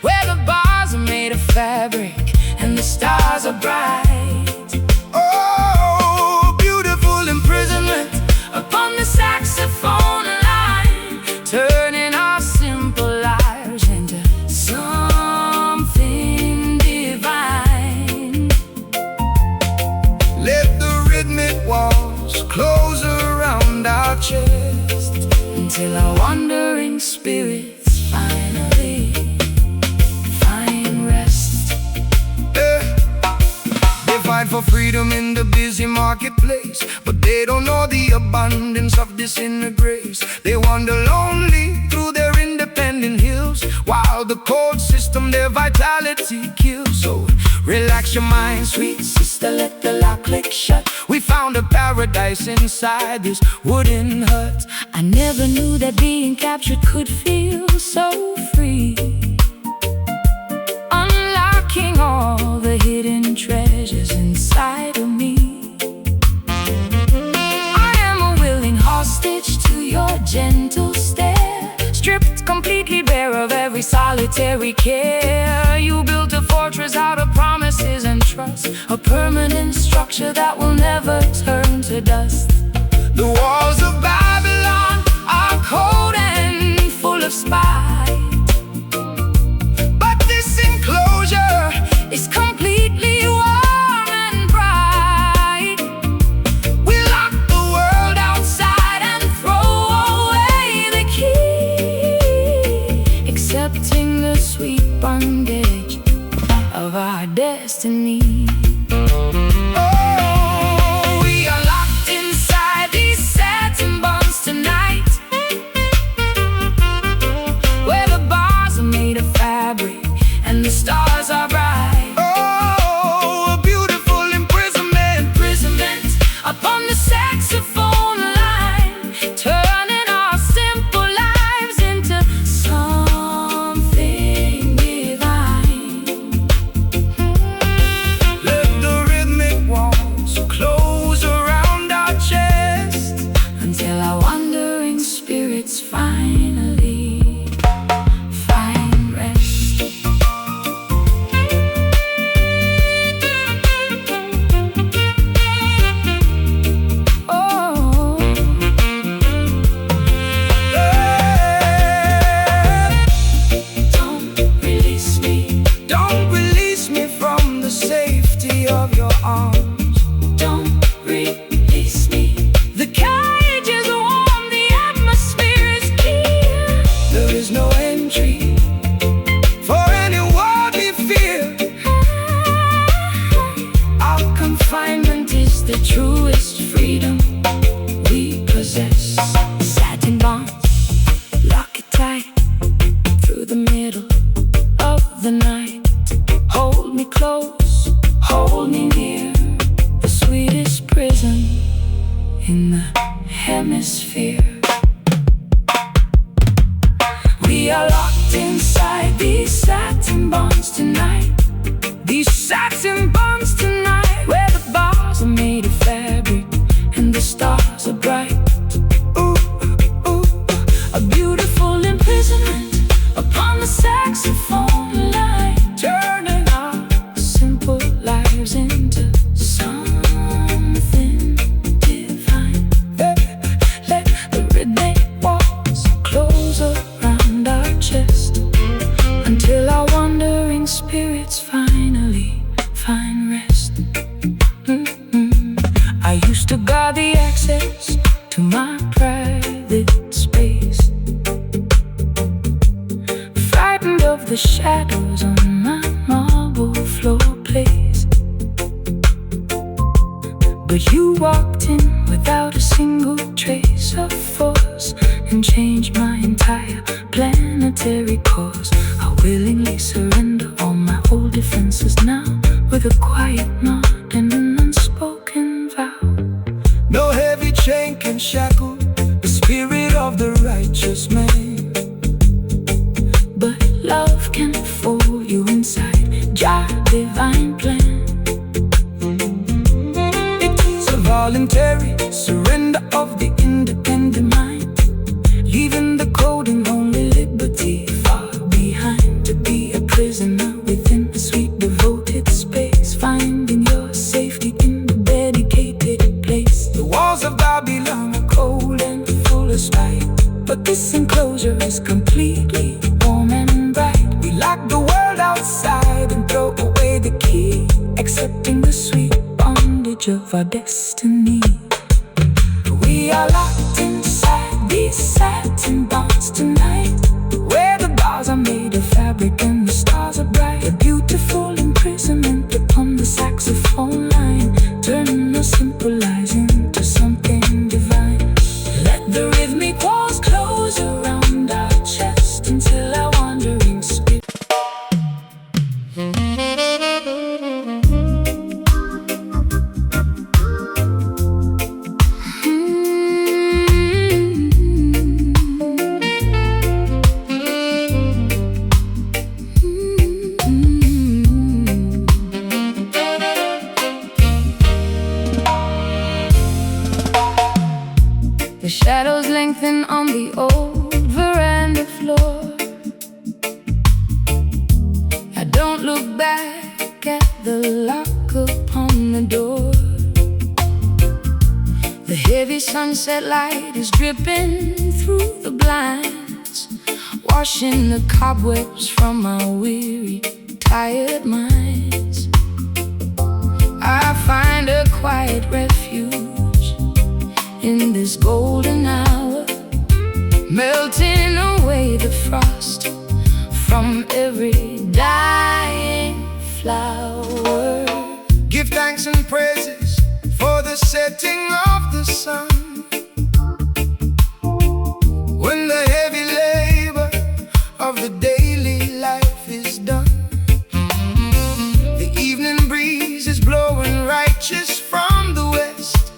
where the bars are made of fabric and the stars are bright.
Oh, beautiful imprisonment
Upon the saxophone line, turning our simple lives into something divine.
Let the rhythmic walls close around our chest,
Until our wandering spirits finally find rest.
They fight for freedom in the busy marketplace, but they don't know the abundance of this inner grace. They wander lonely through their independent hills, while the cold system their vitality kills. So relax your mind, sweet sister, let the lock click shut. We found a paradise inside this wooden hut.
I never knew that being captured could feel so free, unlocking all the hidden treasures inside of me. I am a willing hostage to your gentle stare, stripped completely bare of every solitary care. You built a fortress out of promises and trust, a permanent structure that will never turn to dust.
The walls of
Babylon are cold and full of spite,
but this enclosure
it's completely warm and bright.
we lock
The world outside and throw away the key, accepting the sweet bondage of our destiny.
oh,
We are locked inside these satin bonds tonight, where the bars are made of fabric and the stars are bright.
oh, a beautiful imprisonment.
Imprisonment upon the saxophone line, turning our simple lives into something divine.
Let the rhythmic walls close around our chest,
Until our wandering spirits finally find rest. Oh, don't release me,
don't release me from the safety of your arms.
don't release me. The cage is warm
access. Satin bonds, lock it tight through the middle of the night. Hold me close, hold me near, the sweetest prison in the hemisphere. We are locked inside these satin bonds tonight. These satin bonds tonight, where the bars are made of fabric and the stars are bright. Ooh, ooh, a beautiful imprisonment upon the saxophone line, turning our simple lives into something divine. Let the rhythmic walls close around our chest until our wandering spirits finally find rest. I used to guard the access to my private space, frightened of the shadows on my marble floor place. But you walked in without a single trace of force and changed my entire planetary course. I willingly surrender all my old defenses now, with a quiet nod and an unspoken vow.
No heavy chain can shackle the spirit of the righteous man,
but love can fold you inside Jah divine plan.
it is a voluntary surrender of the independent mind,
Leaving the cold and lonely liberty far behind, to be a prisoner within a sweet devoted space, finding your safety in the dedicated place.
the walls of Babylon are cold and full of spite,
But this enclosure is completely warm and bright.
we lock the world outside and throw away the key,
Accepting the sweet bondage of our destiny.
we are locked inside
These satin bonds tonight,
where the bars are made of fabric and the stars are bright.
a beautiful imprisonment upon the saxophone line, turning our simple lives into something divine. Let the rhythmic walls close around our chest until our wandering spirit
The shadows lengthen on the old veranda floor. I don't look back at the lock upon the door. The heavy sunset light is dripping through the blinds, washing the cobwebs from our weary, tired minds. I find a quiet refuge in this golden hour, melting away the frost from every dying flower.
Give thanks and praises for the setting of the sun, when the heavy labor of the daily life is done. The evening breeze is blowing righteous from the west,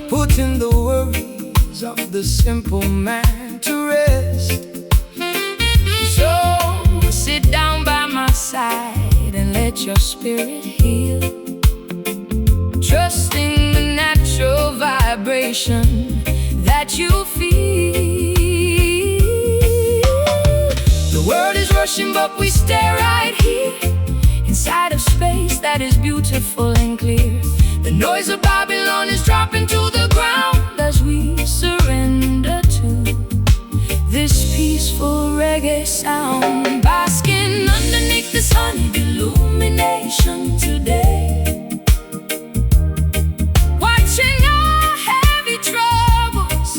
putting the worries of the simple man to rest.
So sit down by my side and let your spirit heal, trusting the natural vibration that you feel. The world is rushing, but we stay right here, inside of space that is beautiful and clear. The noise of Babylon is dropping to the ground as we surrender to this peaceful reggae sound, basking underneath this honeyed illumination today, watching our heavy troubles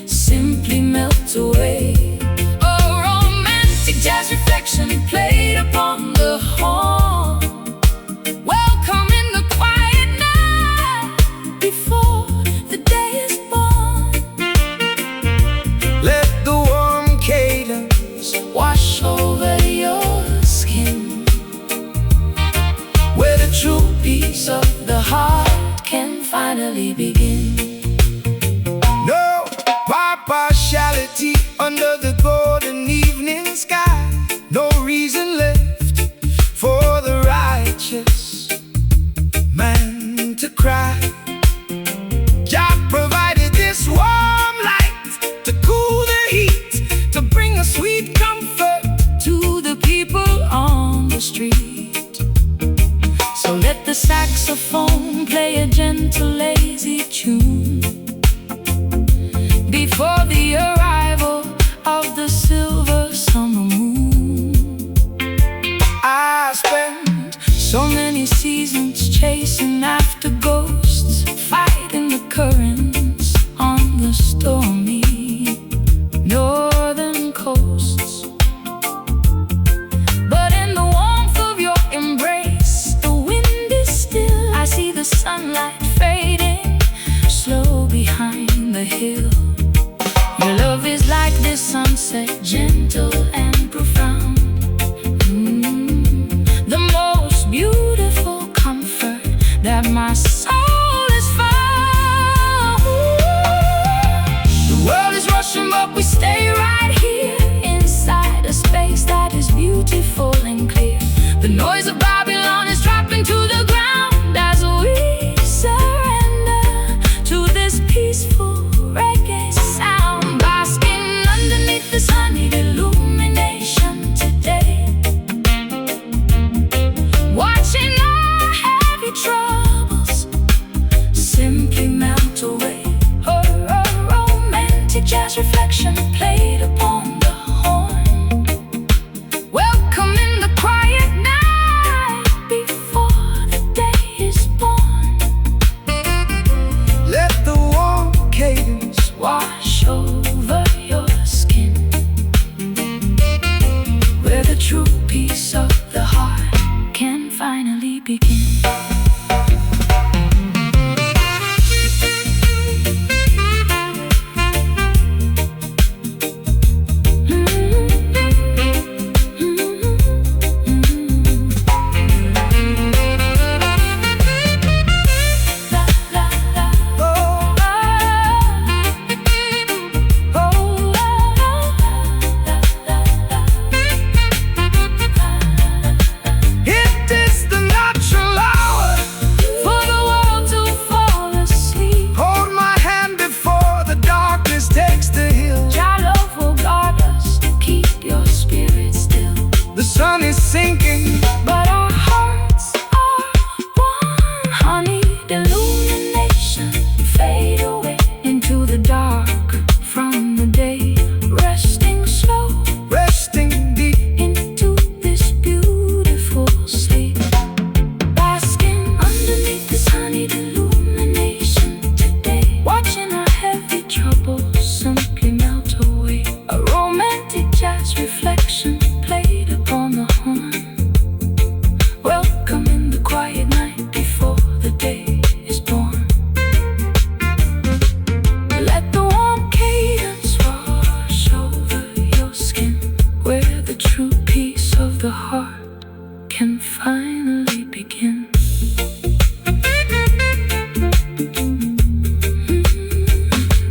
simply melt away. A romantic jazz reflection played upon the horn, welcoming the quiet night before the day
the hill. Your love is like the sunset, gentle and profound. The most beautiful comfort that my soul has found. The world is rushing, but we stay right here, inside a space that is beautiful and clear. The noise of Babylon is dropping to the ground as we surrender to this peaceful reggae sound. Basking underneath the sunny illumination today, watching our heavy troubles simply melt away. A romantic jazz reflection played upon the horn, welcoming the quiet night before the day is born.
Let the warm cadence
Wash over your skin, where the true peace of the heart can finally begin.
It is the natural hour.
For the world to fall asleep,
Hold my hand before the darkness takes the hill.
Your love will guard us, keep your spirit still.
The sun is sinking,
But our hearts are one. Honeyed illumination fade away into the dark from the day, resting slow
resting deep.
into this beautiful sleep. Basking underneath this honeyed illumination today, watching our heavy troubles simply melt away. A romantic jazz reflection played upon the horn, welcoming the quiet night before the day is born. Let the warm cadence wash over your skin, where the true peace of the heart can finally begin.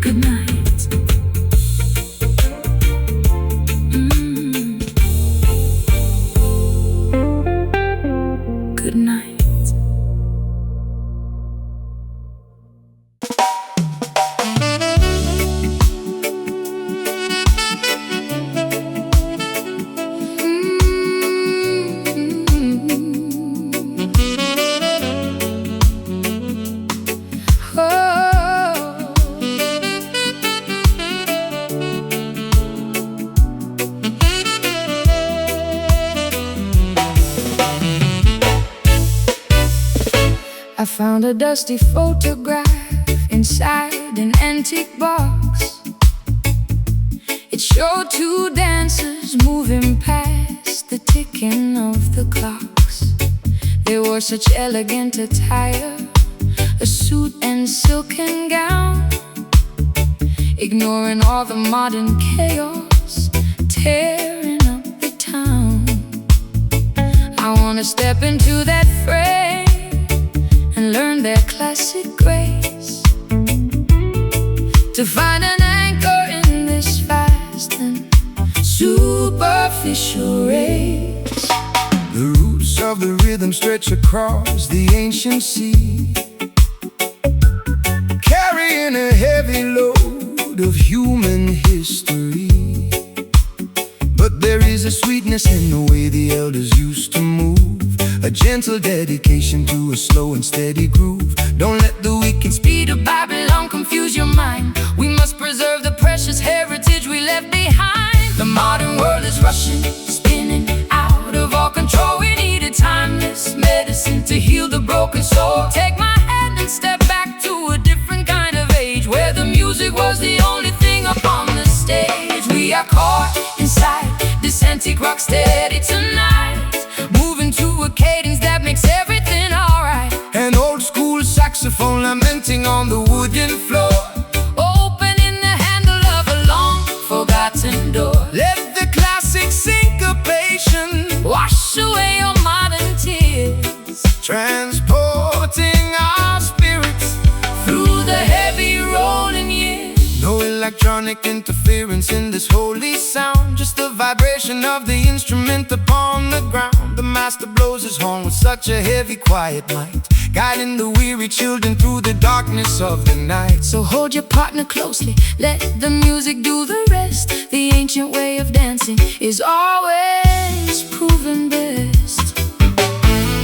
Good night. Good night. I found a dusty photograph inside an antique box. It showed two dancers moving past the ticking of the clocks. They wore such elegant attire, a suit and silken gown, ignoring all the modern chaos, tearing up the town. I wanna step into that frame and learn their classic grace, to find an anchor in this fast and superficial race.
The roots of the rhythm stretch across the ancient sea, carrying a heavy load of human history. But there is a sweetness in the way the elders used to move, a gentle dedication to a slow and steady groove. Don't let the wicked speed of Babylon confuse your mind. We must preserve the precious heritage we left behind. The modern world is rushing, spinning out of all control. We need a timeless medicine to heal the broken soul. Take my hand and step back to a different kind of age, where the music was the only thing upon the stage. We are caught inside this antique rock steady tonight, moving to a cadence that makes everything alright. An old school saxophone lamenting on the wooden floor.
Open
electronic interference in this holy sound. Just the vibration of the instrument upon the ground. The master blows his horn with such a heavy, quiet might, guiding the weary children through the darkness of the night.
So hold your partner closely, let the music do the rest. The ancient way of dancing is always proven best.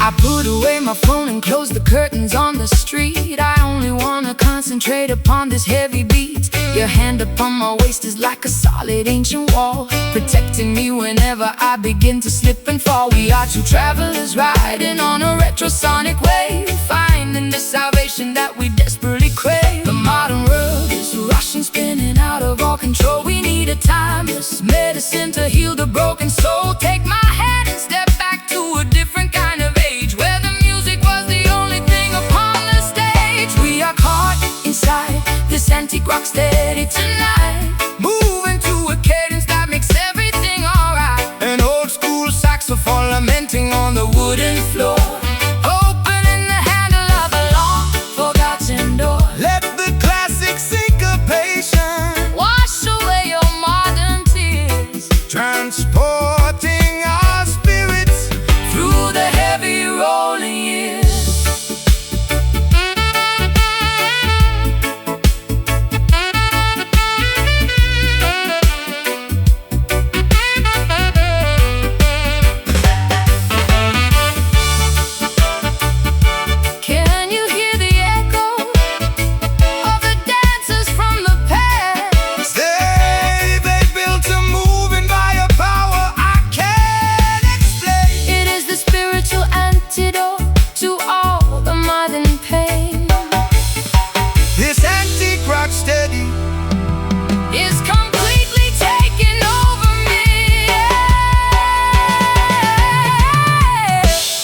I put away my phone and close the curtains on the street. I only wanna concentrate upon this heavy beat. Your hand upon my waist is like a solid ancient wall, protecting me whenever I begin to slip and fall. We are two travelers riding on a retrosonic wave, finding the salvation that we desperately crave. The modern world is rushing, spinning out of all control. We need a timeless medicine to heal the broken soul. Take my hand and step back to a different kind of age, where the music was the only thing upon the stage. We are caught inside this antique rock steady tonight,
moving to a cadence that makes everything alright. An old school saxophone lamenting on the wooden floor,
opening the handle of a long forgotten door.
Let the classic syncopation
wash away your modern tears,
transporting our spirits
through the heavy rolling years. Can you hear the echo of the dancers from the past?
They built a moving by a power I can't explain.
It is the spiritual antidote to all the modern pain.
This antique rock steady
Is completely taking over me.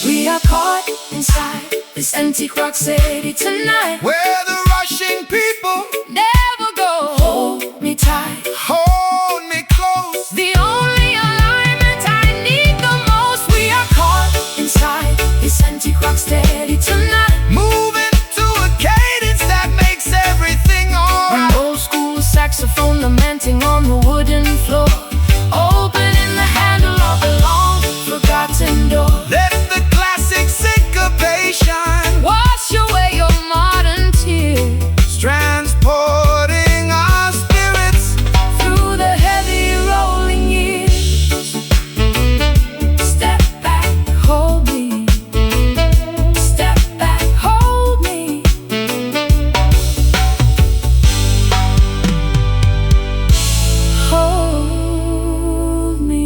We are caught inside this antique rock city tonight,
where the rushing people
never go. Hold me tight,
hold me close.
the only alignment I need the most. We are caught inside this antique rock steady tonight,
Moving to a cadence that makes everything alright.
an old school saxophone lamenting on the wooden floor, opening the handle of a long forgotten door.
Let the classic syncopation
Wash away your modern tears,
transporting our spirits
through the heavy rolling years. Step back, hold me. Step back, hold me. Hold me.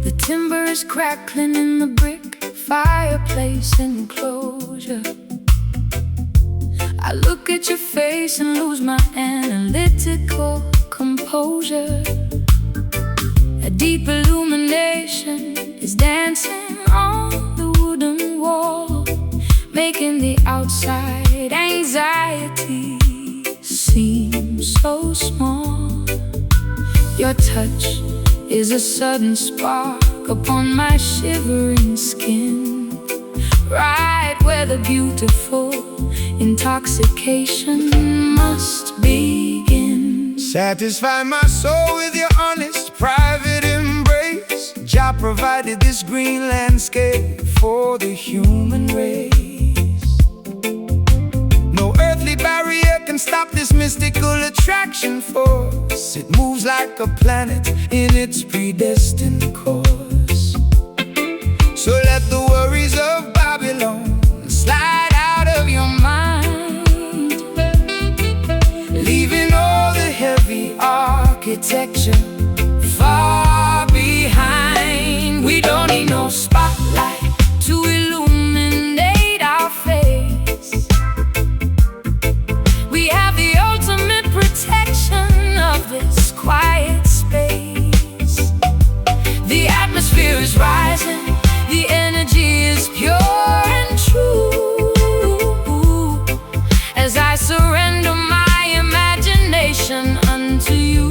The timber is crackling in the brick fireplace enclosure. I look at your face and lose my analytical composure. A deep illumination is dancing on the wooden wall, making the outside anxiety seem so small. Your touch is a sudden spark upon my shivering skin, right where the beautiful intoxication must begin.
Satisfy my soul with your honest private embrace. Jah provided this green landscape for the human race. No earthly barrier can stop this mystical attraction force. It moves like a planet in its predestined course. So let the worries of Babylon slide out of your mind, leaving all the heavy architecture far behind. We don't need no spotlight to illuminate our face. We have the ultimate protection of this quiet space. The
atmosphere is rising, the energy is pure and true. As I surrender my imagination unto you,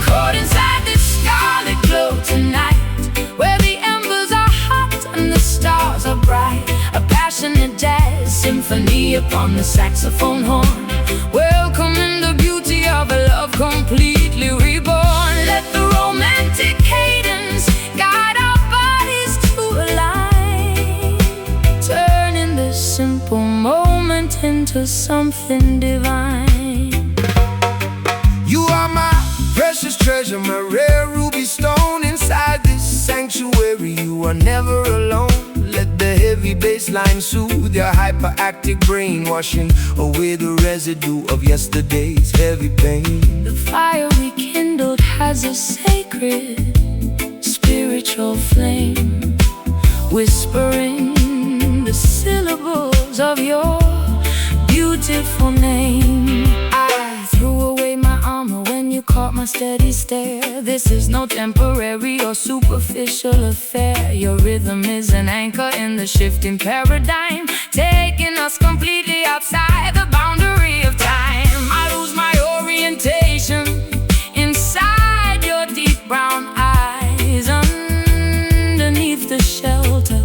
caught inside this scarlet glow tonight, where the embers are hot and the stars are bright. A passionate jazz symphony upon the saxophone horn, welcoming the beauty of a love completely reborn. Let the romantic cadence guide our bodies to align, turning this simple moment into something divine.
You are my precious treasure, my rare ruby stone. Inside this sanctuary, you are never alone. Let the heavy bass line soothe your hyperactive brain, washing away the residue of yesterday's heavy pain.
The fire we kindled has a sacred, spiritual flame, whispering the syllables of your beautiful name. I threw away my armor when you caught my steady stare. This is no temporary or superficial affair. Your rhythm is an anchor in the shifting paradigm, taking us completely outside the boundary of time. I lose my orientation inside your deep brown eyes, underneath the shelter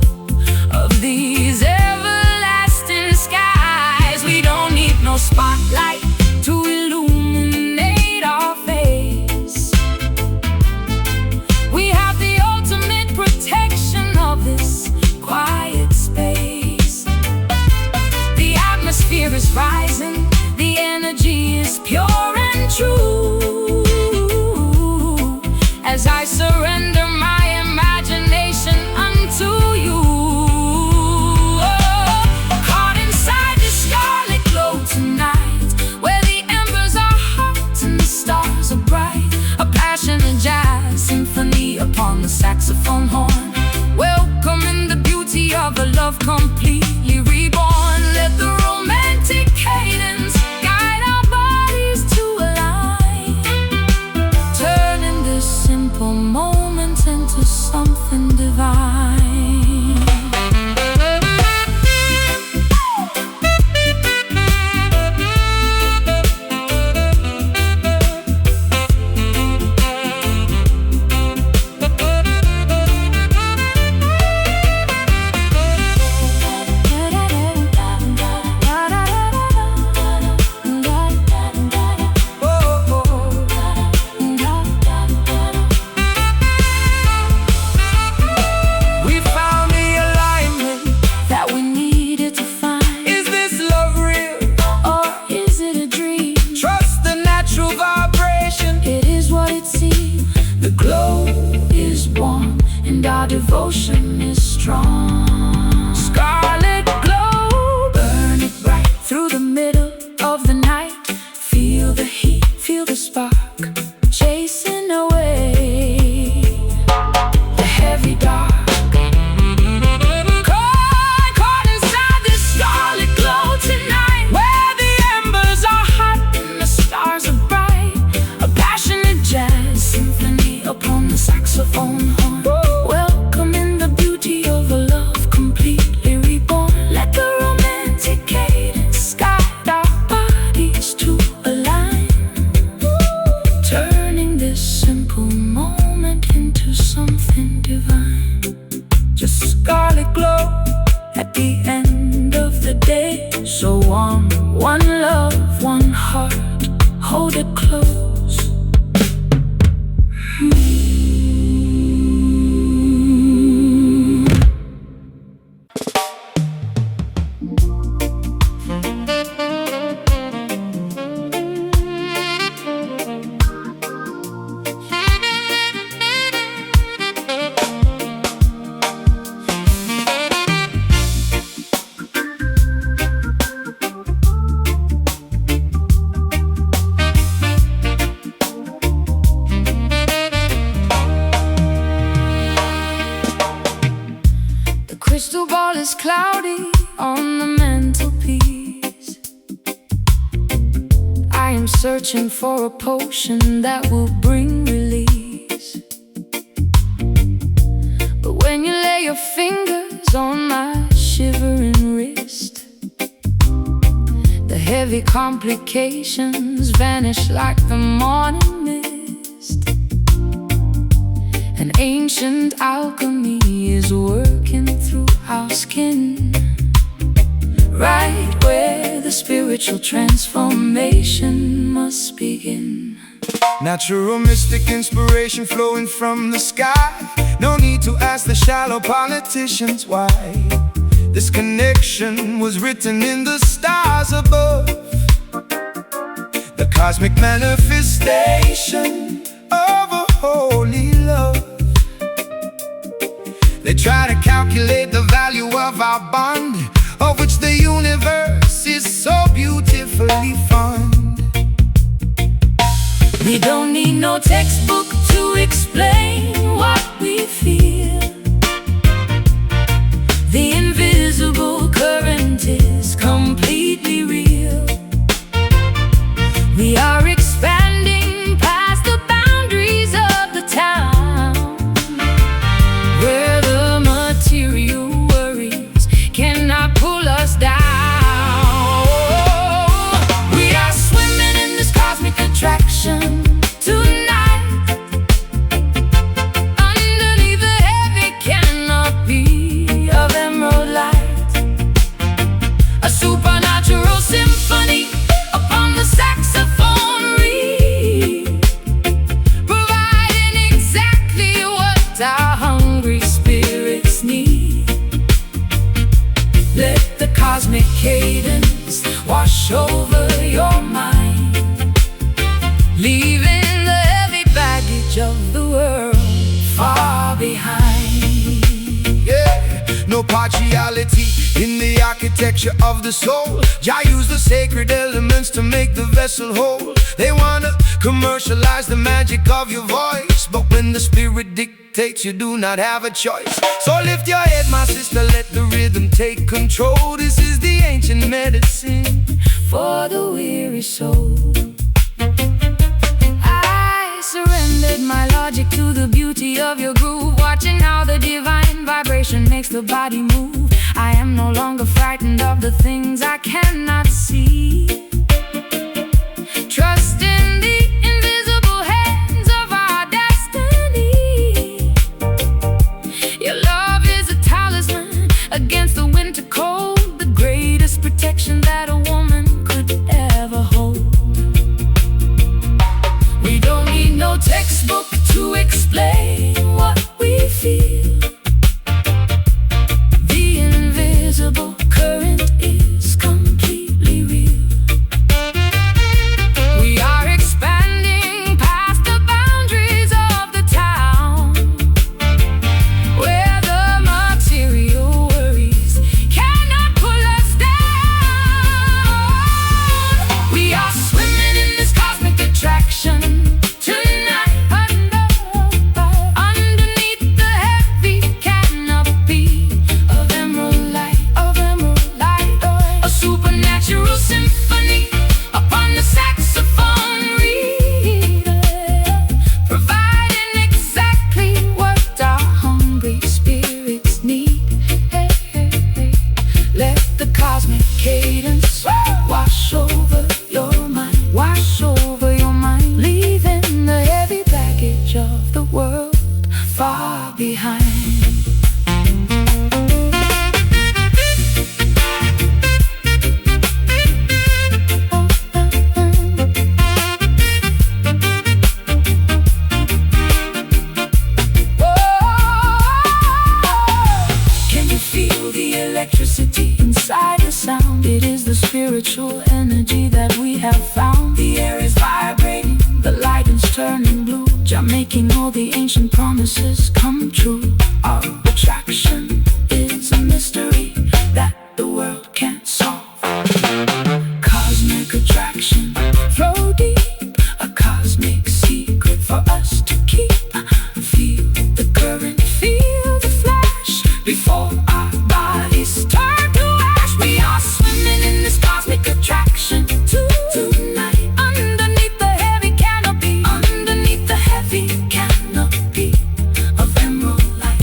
of these everlasting skies. We don't need no spotlight to illuminate our face. We have the ultimate protection of this quiet space. The atmosphere is rising, the energy is pure and true. As I surrender my imagination unto you, caught inside the scarlet glow tonight, where the embers are hot and the stars are bright. A passionate jazz symphony upon the saxophone horn, welcoming the beauty of a love completely reborn. Let the romantic cadence guide our bodies to align, turning this simple moment into something divine.
We found the alignment.
That we needed to find,
Is this love real?
or is it a dream?
Trust the natural vibration.
It is what it seems. The glow is warm and our devotion is strong. Scarlet glow, burn it bright through the middle of the night. Feel the heat, feel the spark, chasing away the heavy dark. Caught inside this scarlet glow tonight, where the embers are hot and the stars are bright. A passionate jazz symphony upon the saxophone horn, welcoming the beauty of a love completely reborn. Let the romantic cadence guide our bodies to align, turning this simple moment into something divine. Just scarlet glow at the end of the day, so warm. One love, one heart, hold it close. Crystal ball is cloudy on the mantelpiece. I am searching for a potion that will bring release. your fingers on my shivering wrist. The heavy complications vanish like the morning mist. An ancient alchemy is working through our skin, right where the spiritual transformation must begin.
Natural mystic inspiration flowing from the sky. No need to ask the shallow politicians why. This connection was written in the stars above. The cosmic manifestation of a holy love. They try to calculate the value of our bond, of which the universe is so beautifully fond.
We don't need no textbook to explain what we feel. The invisible current is completely real. We are expanding past the boundaries of the town, where the material worries cannot pull us down. We are swimming in this cosmic attraction tonight, underneath the heavy canopy of emerald light. A supernatural symphony upon the saxophone reed, providing exactly what our hungry spirits need. Let the cosmic cadence wash over your mind, leaving the heavy baggage of the world far behind.
Yeah, no partiality in the architecture of the soul. Jah used the sacred elements to make the vessel whole. They wanna commercialize the magic of your voice, but when the spirit dictates, you do not have a choice. So lift your head, my sister, let the rhythm take control. This is the ancient medicine
For the weary soul, I surrendered my logic to the beauty of your groove, watching how the divine vibration makes the body move. I am no longer frightened of the things I cannot see. Trust in the invisible hands of our destiny. Your love is a talisman against the winter cold, the greatest protection that a woman could ever hold. We don't need no textbook to explain what we feel. The invisible current is completely real. We are expanding past the boundaries of the town, where the material worries cannot pull us down. We are swimming in this cosmic attraction tonight, underneath the heavy canopy of emerald light, a supernatural symphony upon the saxophone reed, providing exactly what our hungry spirits need. Let the cosmic cadence wash over your mind, leaving the heavy baggage of the world far behind. Can you feel the electricity inside the sound? It is the spiritual energy that we have found. The air is vibrating, the light is turning blue, Jah making all the ancient promises come true. Our attraction is a mystery that the world can't solve. Cosmic attraction, flow deep, a cosmic secret for us to keep. Feel the current, feel the flash, before our bodies turn to ash. We are swimming in this cosmic attraction tonight, underneath the heavy canopy of emerald light.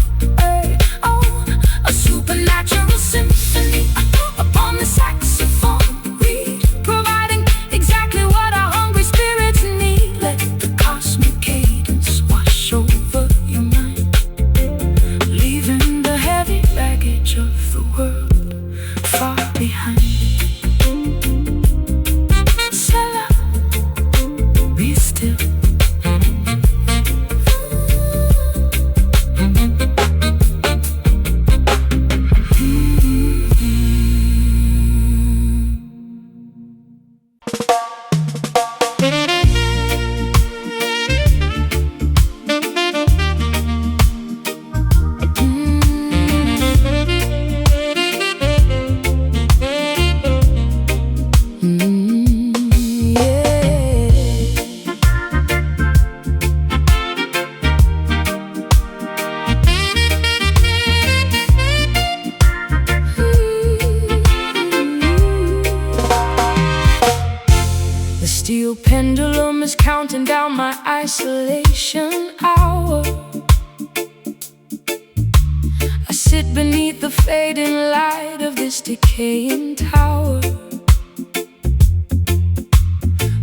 beneath the fading light of this decaying tower.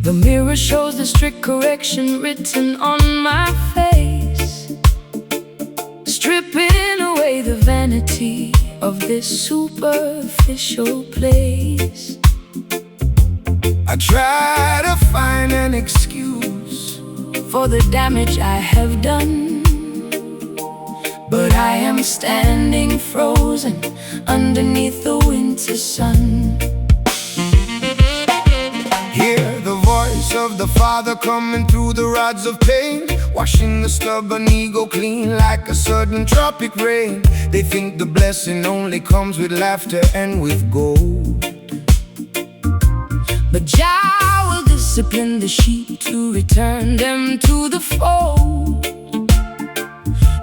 The mirror shows the strict correction written on my face, stripping away the vanity of this superficial place.
I try to find an excuse
for the damage I have done, but I am standing frozen underneath the winter sun.
Hear the voice of the Father coming through the rods of pain, washing the stubborn ego clean like a sudden tropic rain. They think the blessing only comes with laughter and with gold,
but Jah will discipline the sheep to return them to the fold.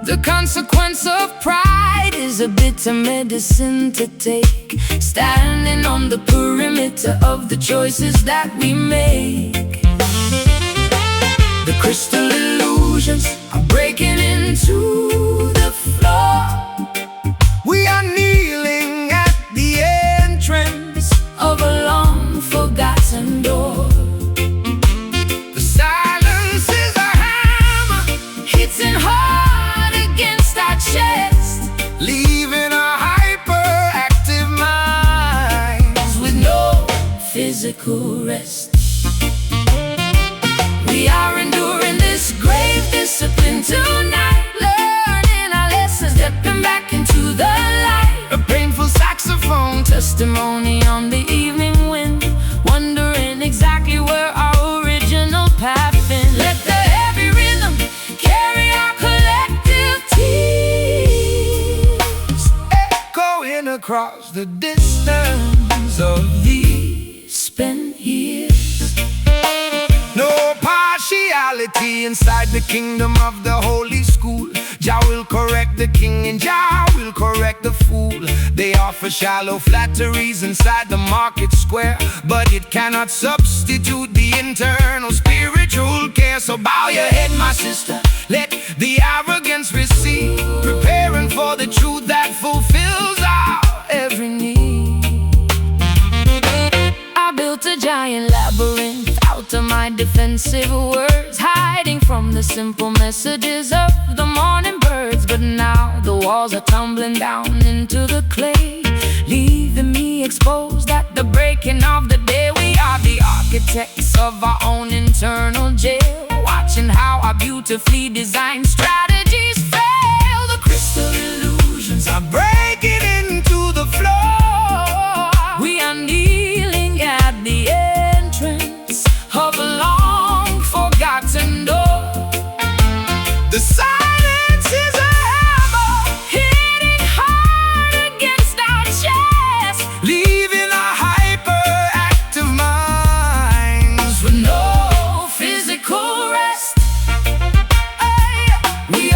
The consequence of pride is a bitter medicine to take, standing on the perimeter of the choices that we make. The crystal illusions are breaking into the floor.
we are kneeling at the entrance
Of a long forgotten door.
The silence is a hammer
Hitting hard against our chest,
leaving a hyperactive mind
with no physical rest. We are enduring this grave discipline tonight, learning our lessons, stepping back into the light.
a painful saxophone
Testimony on the evening wind, wondering exactly where our original path been. Let the heavy rhythm carry our collective tears,
echoing across the distance of
these spent years.
no partiality inside the kingdom of the holy school. Jah will correct the king and Jah will correct the fool. They offer shallow flatteries inside the market square, but it cannot substitute the internal spiritual care. So bow your head, my sister, let the arrogance recede, preparing for the truth that fulfills our every need.
I built a giant labyrinth out of my defensive words, hiding from the simple messages of the morning birds. But now the walls are tumbling down into the clay, leaving me exposed at the breaking of the day. We are the architects of our own internal jail, watching how our beautifully designed strategies fail. The crystal illusions
are breaking into the floor.
We are kneeling at the entrance of a long forgotten door.
The silence is a hammer
Hitting hard against our chest,
leaving our hyperactive minds
with no physical rest. Hey, we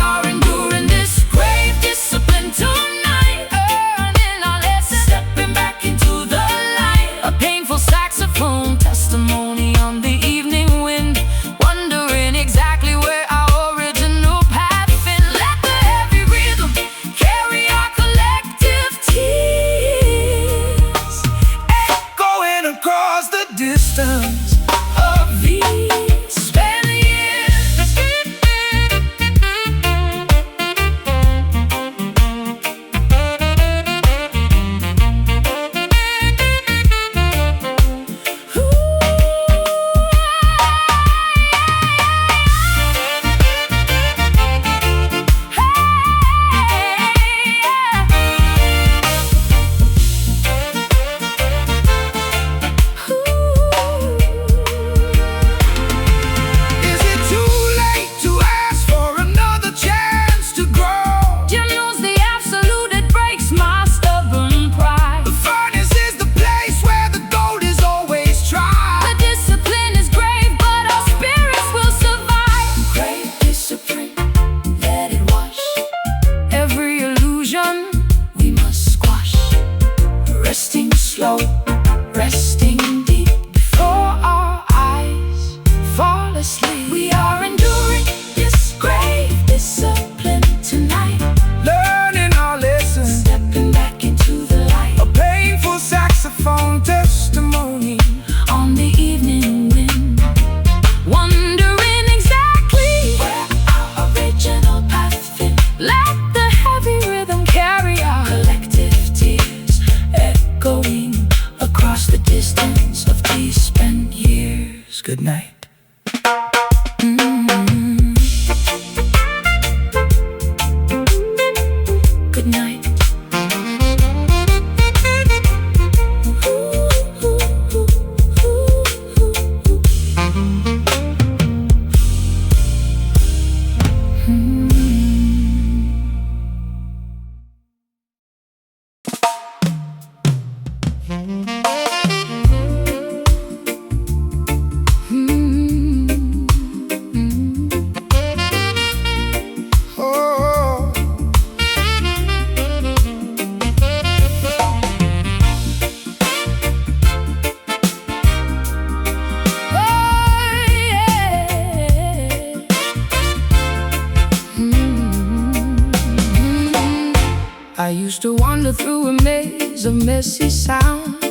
I used to wander through a maze of messy sound,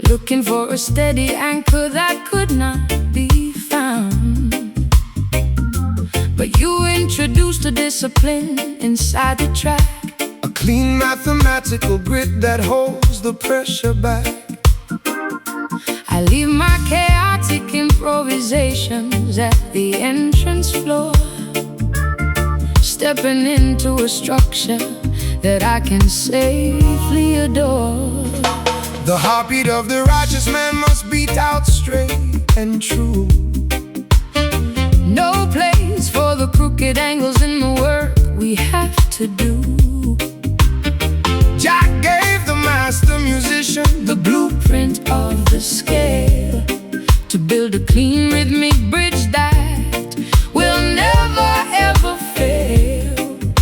looking for a steady anchor that could not be found. But you introduced a discipline inside the track,
a clean mathematical grit that holds the pressure back.
I leave my chaotic improvisations at the entrance floor, stepping into a structure that I can safely adore.
The heartbeat of the righteous man must beat out straight and true.
No place for the crooked angles in the work we have to do.
Jack gave the master musician
the blueprint of the scale to build a clean rhythmic bridge that will never ever fail.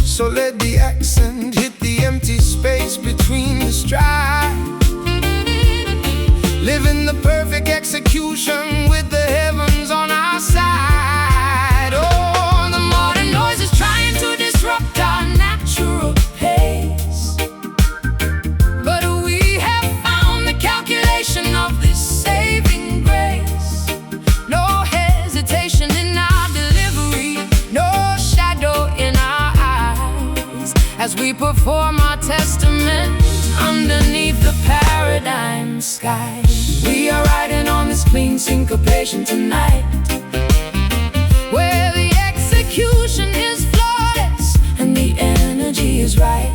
So let the accent hit the empty space between the strides, living the perfect execution with the heavens on our side.
Oh, the modern noise is trying to disrupt our natural pace, but we have found the calculation of this saving grace. No hesitation in our delivery, no shadow in our eyes, as we perform our testament underneath the paradigm sky. We are riding on this clean syncopation tonight, where the execution is flawless and the energy is right.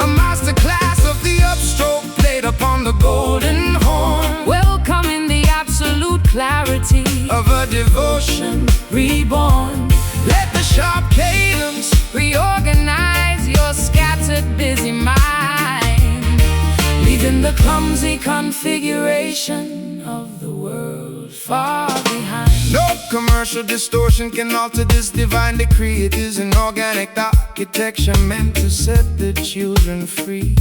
A master class of the upstroke played upon the golden horn,
welcoming the absolute clarity
of a devotion
reborn.
Let the sharp cadence
reorganize your scattered busy mind, leaving the clumsy configuration of the world far behind.
No commercial distortion can alter this divine decree. It is an organic architecture meant to set the children free.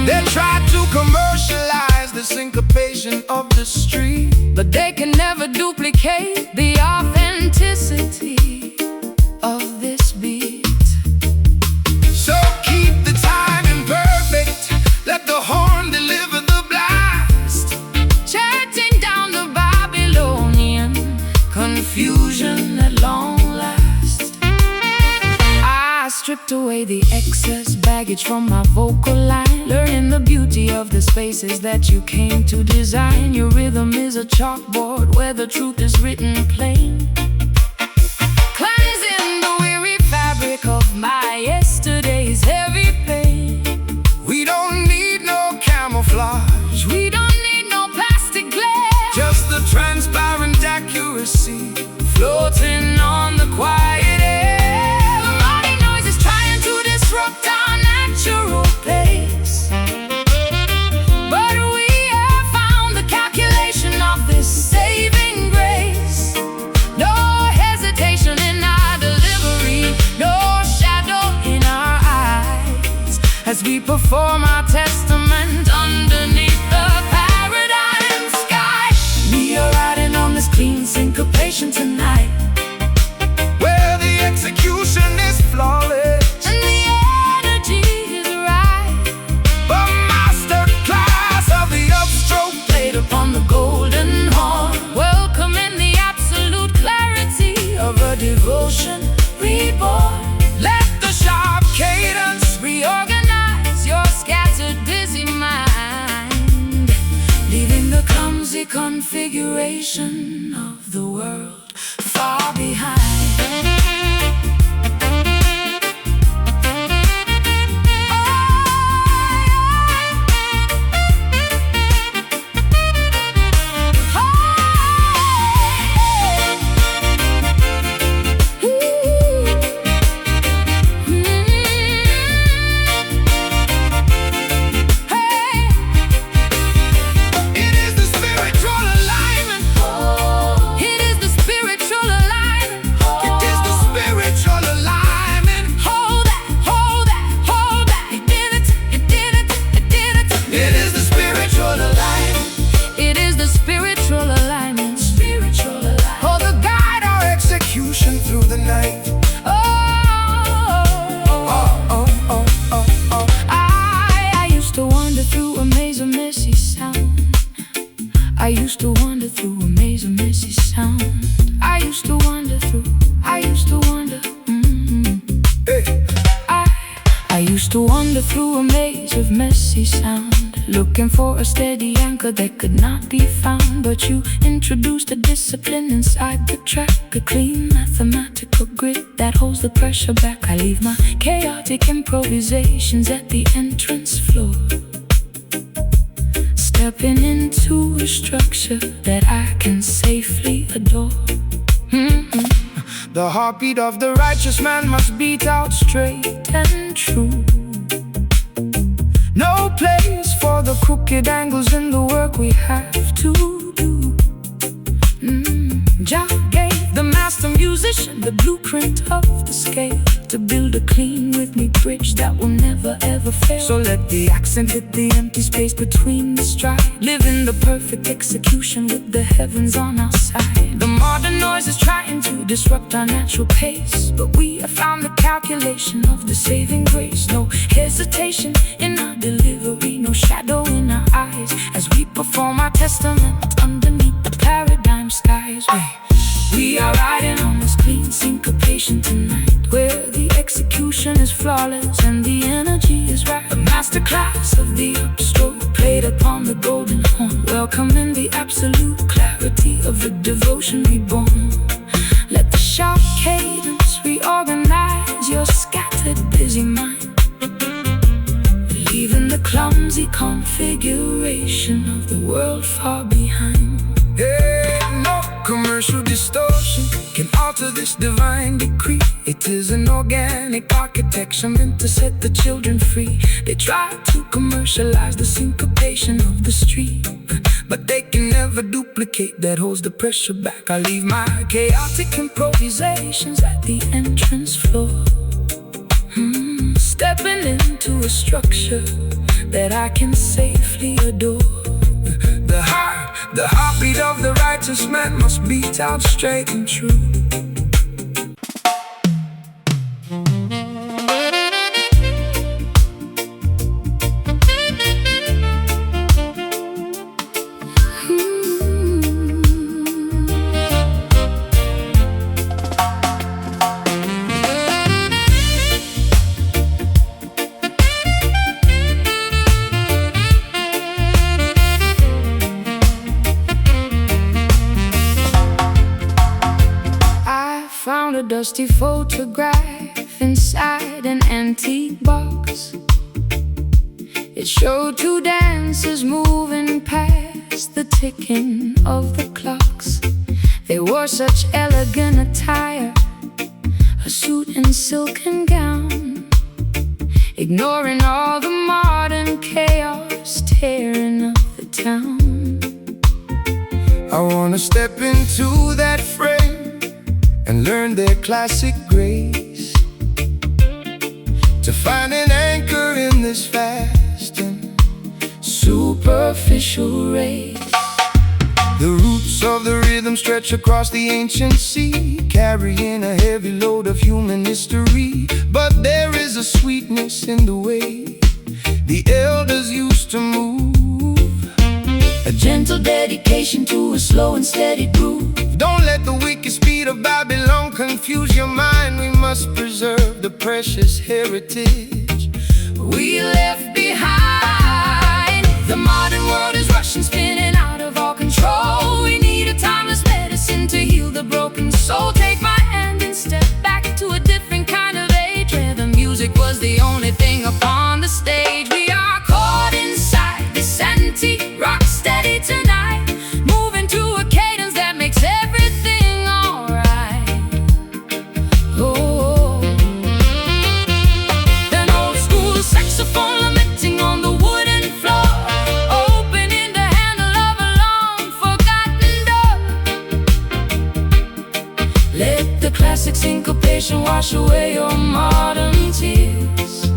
They try to commercialize the syncopation of the street,
but they can never duplicate the authenticity of this beat.
So keep the timing perfect, let the horn deliver the blast,
shutting down the Babylonian confusion at long last. I stripped away the excess baggage from my vocal line, learning the beauty of the spaces that you came to design. Your rhythm is a chalkboard where the truth is written plain, cleansing the weary fabric of my yesterday's heavy pain.
We don't need no camouflage,
we don't need no plastic glare,
just the transparent accuracy
floating on the quiet air. The modern noise is trying to disrupt our natural pace, but we have found the calculation of this saving grace. No hesitation in our delivery, no shadow in our eyes, as we perform our testament underneath the paradigm sky. We are riding on this clean syncopation tonight,
where the execution is flawless
and the energy is right.
A master class of the upstroke
Played upon the golden horn, welcoming the absolute clarity of a devotion reborn.
let the sharp cadence
Reorganize your scattered busy mind, leaving the clumsy configuration of the world far behind.
It is the spiritual alignment
I used to wander through, I used to wander.
Hey.
I used to wander through a maze of messy sound, looking for a steady anchor that could not be found. But you introduced a discipline inside the track, a clean mathematical grid that holds the pressure back. I leave my chaotic improvisations at the entrance floor, stepping into a structure that I can safely adore.
The heartbeat of the righteous man must beat out straight
And true,
no place for the crooked angles in the work we have to do.
Jah gave the master musician the blueprint of the scale to build a clean rhythmic bridge that will never ever fail.
So let the accent hit the empty space between the stride,
Live in the perfect execution with the heavens on our side.
The modern noise is trying to
Disrupt our natural pace, but we have found the calculation of the saving grace. No hesitation in our delivery, no shadow in our eyes, as we perform our testament underneath the paradigm skies. We are riding on this clean syncopation tonight, where the execution is flawless and the energy is right. A masterclass of the upstroke played upon the golden horn, welcoming the absolute clarity of a devotion reborn. Let the sharp cadence reorganize your scattered busy mind, leaving the clumsy configuration of the world far behind.
Hey, no commercial distortion can alter this divine decree. It is an organic architecture meant to set the children free. They try to commercialize the syncopation of the street, but they can never duplicate that holds the pressure back. I leave my chaotic improvisations at the entrance floor, stepping into a structure that I can safely adore. The heartbeat of the righteous man must beat out straight and true.
Found a dusty photograph inside an antique box. It showed two dancers moving past the ticking of the clocks. They wore such elegant attire, a suit and silken gown, ignoring all the modern chaos tearing up the town.
I wanna step into that frame and learn their classic grace, to find an anchor in this fast and superficial race. The roots of the rhythm stretch across the ancient sea, carrying a heavy load of human history. But there is a sweetness in the way the elders used to move,
a gentle dedication to a slow and steady groove.
Don't let the wicked speed of Babylon confuse your mind. We must preserve the precious heritage
we left behind. The modern world is rushing, spinning out of all control. We need a timeless medicine to heal the broken soul. Take my hand and step back to a different kind of age, where the music was the only thing upon the stage. We are caught inside this antique rock steady tonight, moving to a cadence that makes everything alright. Oh, an old school saxophone lamenting on the wooden floor, opening the handle of a long forgotten door. Let the classic syncopation wash away your modern tears,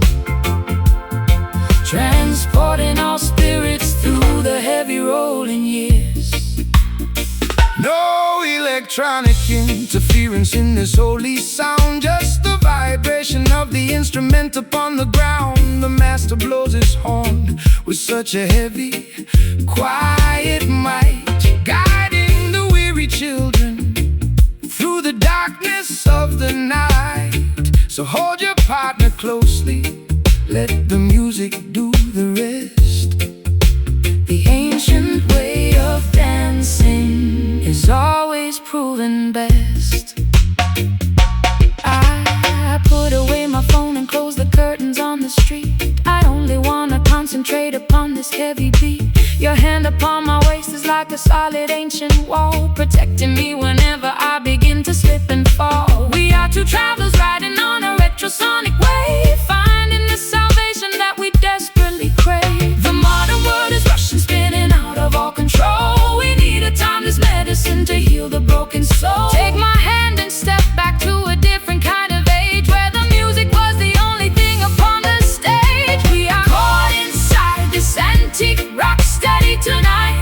transporting our spirits through the heavy rolling years.
No electronic interference in this holy sound, just the vibration of the instrument upon the ground. The master blows his horn with such a heavy, quiet might, guiding the weary children the night. So hold your partner closely, let the music do the rest.
The ancient way of dancing is always proven best. I put away my phone and close the curtains on the street. I only wanna concentrate upon this heavy beat. Your hand upon my waist is like a solid ancient wall, protecting me whenever I begin to slip and fall. We are two travelers riding on a retrosonic wave, finding the salvation that we desperately crave. The modern world is rushing, spinning out of all control. We need a timeless medicine to heal the broken soul. Take my hand and step back to a different kind of age, where the music was the only thing upon the stage. We are caught inside this antique rock steady tonight,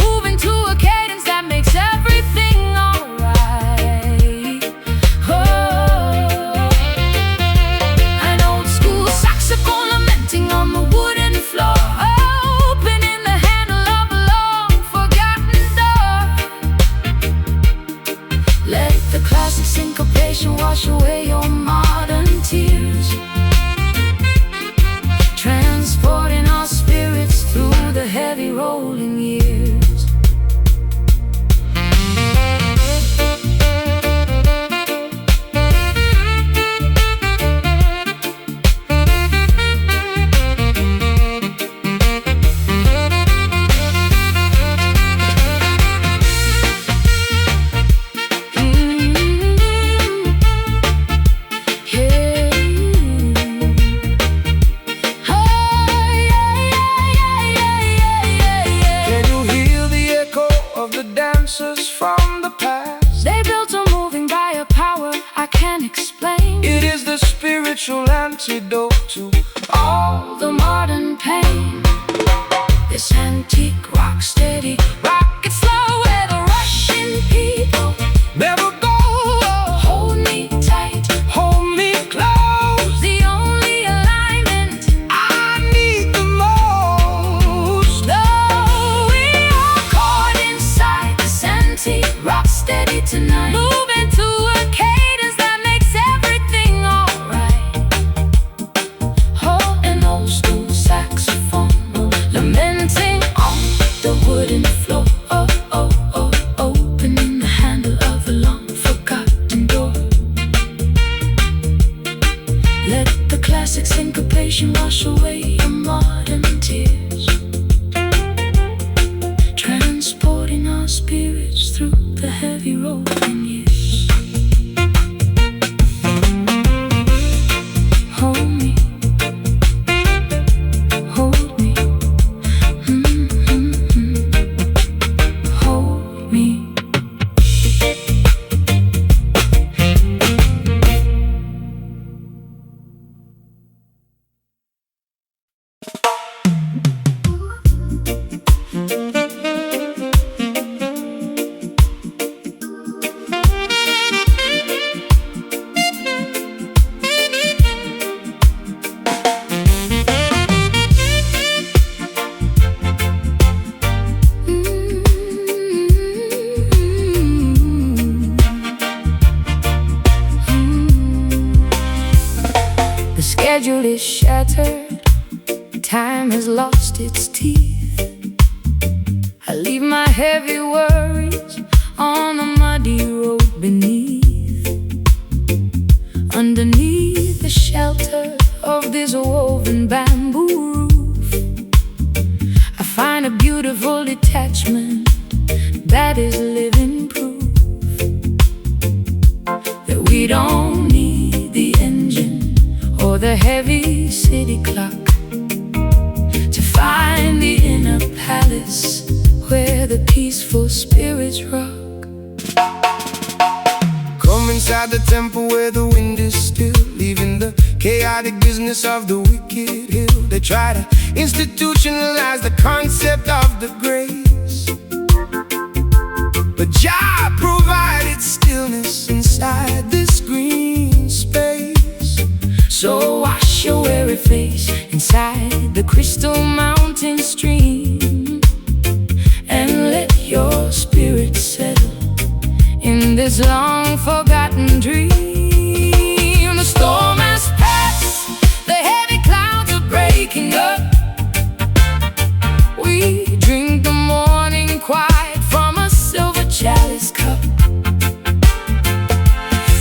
moving to a cadence that makes everything alright. Oh, an old school saxophone lamenting on the wooden floor, opening the handle of a long forgotten door. Let the classic syncopation wash away your modern tears, transporting our spirits through the heavy rolling years.
From the past,
they built a moving by a power I can't explain.
it is the spiritual antidote to
All the modern pain. This antique rock steady, rock it slow, where the rushing people
never go.
hold me tight,
Hold me close,
the only alignment
I need the most.
though we are caught inside this antique rock steady tonight, moving to a cadence that makes everything alright. Oh, an old school saxophone lamenting on the wooden floor. Oh, oh, oh, opening the handle of a long forgotten door. Let the classic syncopation wash away your modern tears, transporting our spirits through the heavy rolling years. Hold me, hold me, hold me. The schedule is shattered, time has lost its teeth. I leave my heavy worries on the muddy road beneath. Underneath the shelter of this woven bamboo roof, I find a beautiful detachment that is living proof that we don't need the engine or the heavy city clock to find the inner palace where the peaceful spirits rock.
Come inside the temple where the wind is still, leaving the chaotic business of the wicked hill. They try to institutionalize the concept of the grace, but Jah provided stillness inside this green space.
So wash your weary face inside the crystal mountain stream, and let your spirit settle in this long forgotten dream.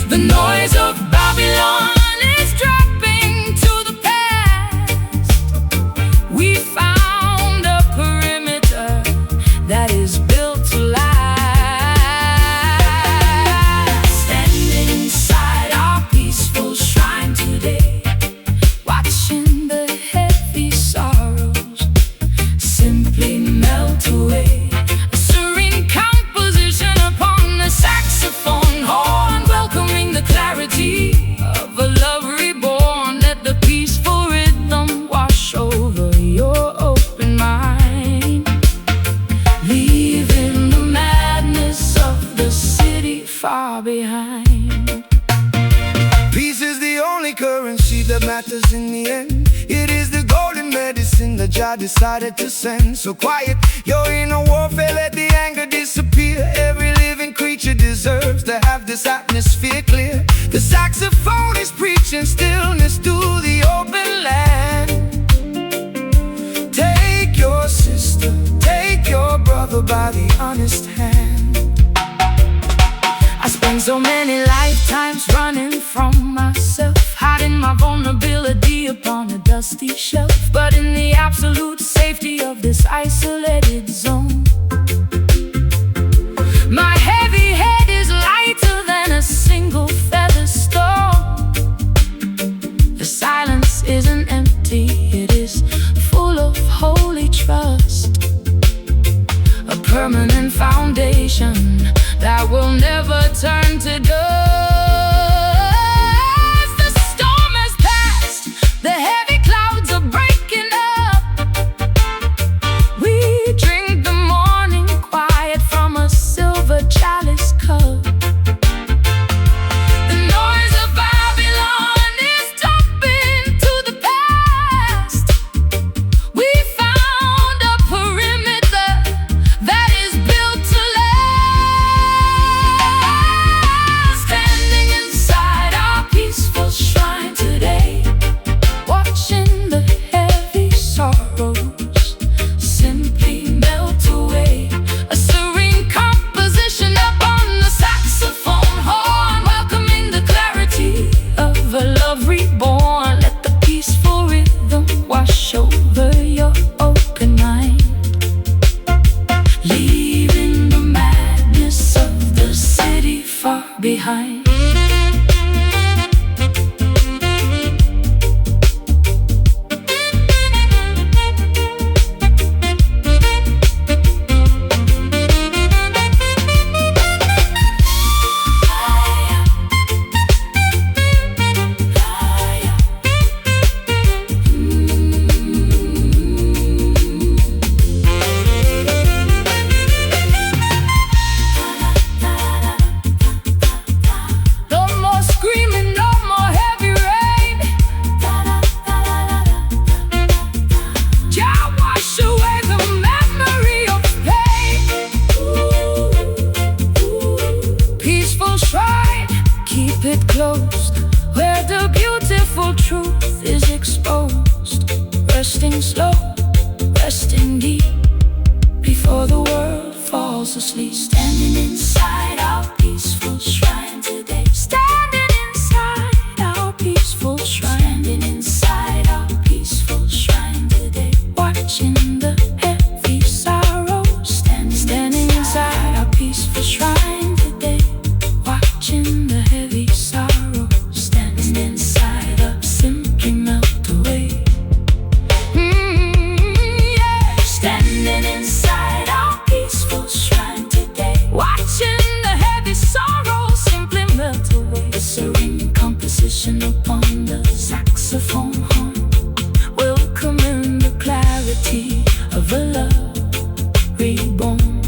The noise of Babylon is dropping to the past. We found a perimeter that is built to last. Standing inside our peaceful shrine today, watching the heavy sorrows simply melt away. A serene composition upon the saxophone horn, welcoming the clarity of a love reborn. Let the peaceful rhythm wash over your open mind, leaving the madness of the city far behind.
Peace is the only currency that matters in the end. It is the golden medicine that Jah decided to send. So quiet your inner warfare, let the anger disappear. Every living creature deserves to have this atmosphere clear. The saxophone is preaching stillness to the open land. Take your sister, take your brother by the honest hand.
I spent so many lifetimes running from myself, hiding my vulnerability upon a dusty shelf. But in the absolute safety of this isolated zone, my heavy head is lighter than a single feather stone. The silence isn't empty, it is full of holy trust, a permanent foundation that will never turn to dust. The storm has passed, the heavy clouds are breaking up. We drink the morning quiet from a silver chalice cup. The noise of Babylon is dropping to the past. We found a perimeter that is built to last. Standing inside our peaceful shrine today, watching the heavy sorrows simply melt away. A serene composition upon the saxophone horn, welcoming the clarity of a love reborn. Let the peaceful rhythm wash over your open mind, leaving the madness of the city far behind. No more screaming, no more heavy rain. Jah wash away the memory of pain. Peaceful shrine, keep it closed, where the beautiful truth is exposed. Resting slow, resting deep, before the world falls asleep. Standing inside our peaceful shrine today. Standing inside our peaceful shrine. Standing inside our peaceful shrine today. Watching the heavy sorrow. Standing inside our peaceful shrine today. Watching the heavy sorrow. Standing inside us simply melt away. Yeah. Standing inside our peaceful shrine today, watching the heavy sorrow simply melt away. A serene composition upon the saxophone horn, welcoming the clarity of a love reborn.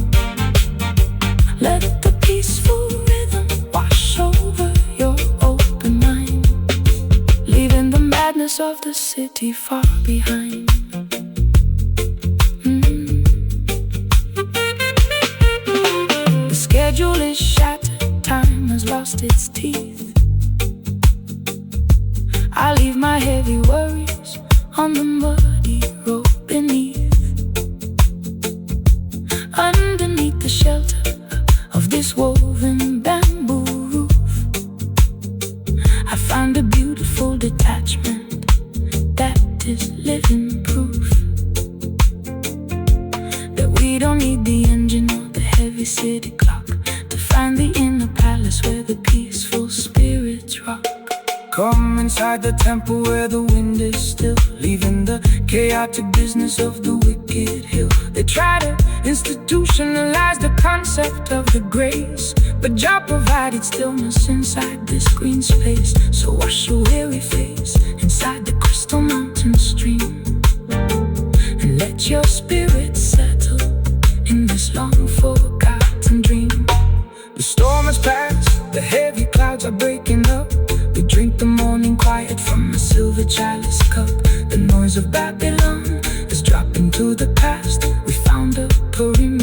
Let the peaceful rhythm wash over your open mind, leaving the madness of the city far behind. The schedule is shattered, time has lost its teeth. I leave my heavy worries on the muddy road beneath. Underneath the shelter of this woven bamboo roof,
Come inside the temple where the wind is still, leaving the chaotic business of the wicked hill. They try to institutionalize the concept of the grace, but Jah provided stillness inside this green space. So wash your weary face inside the crystal mountain stream, and let your spirit settle in this long forgotten dream. The storm has passed, the heavy clouds are breaking up. We drink the morning quiet from a silver chalice cup. The noise of Babylon is dropping to the past. We found a Purim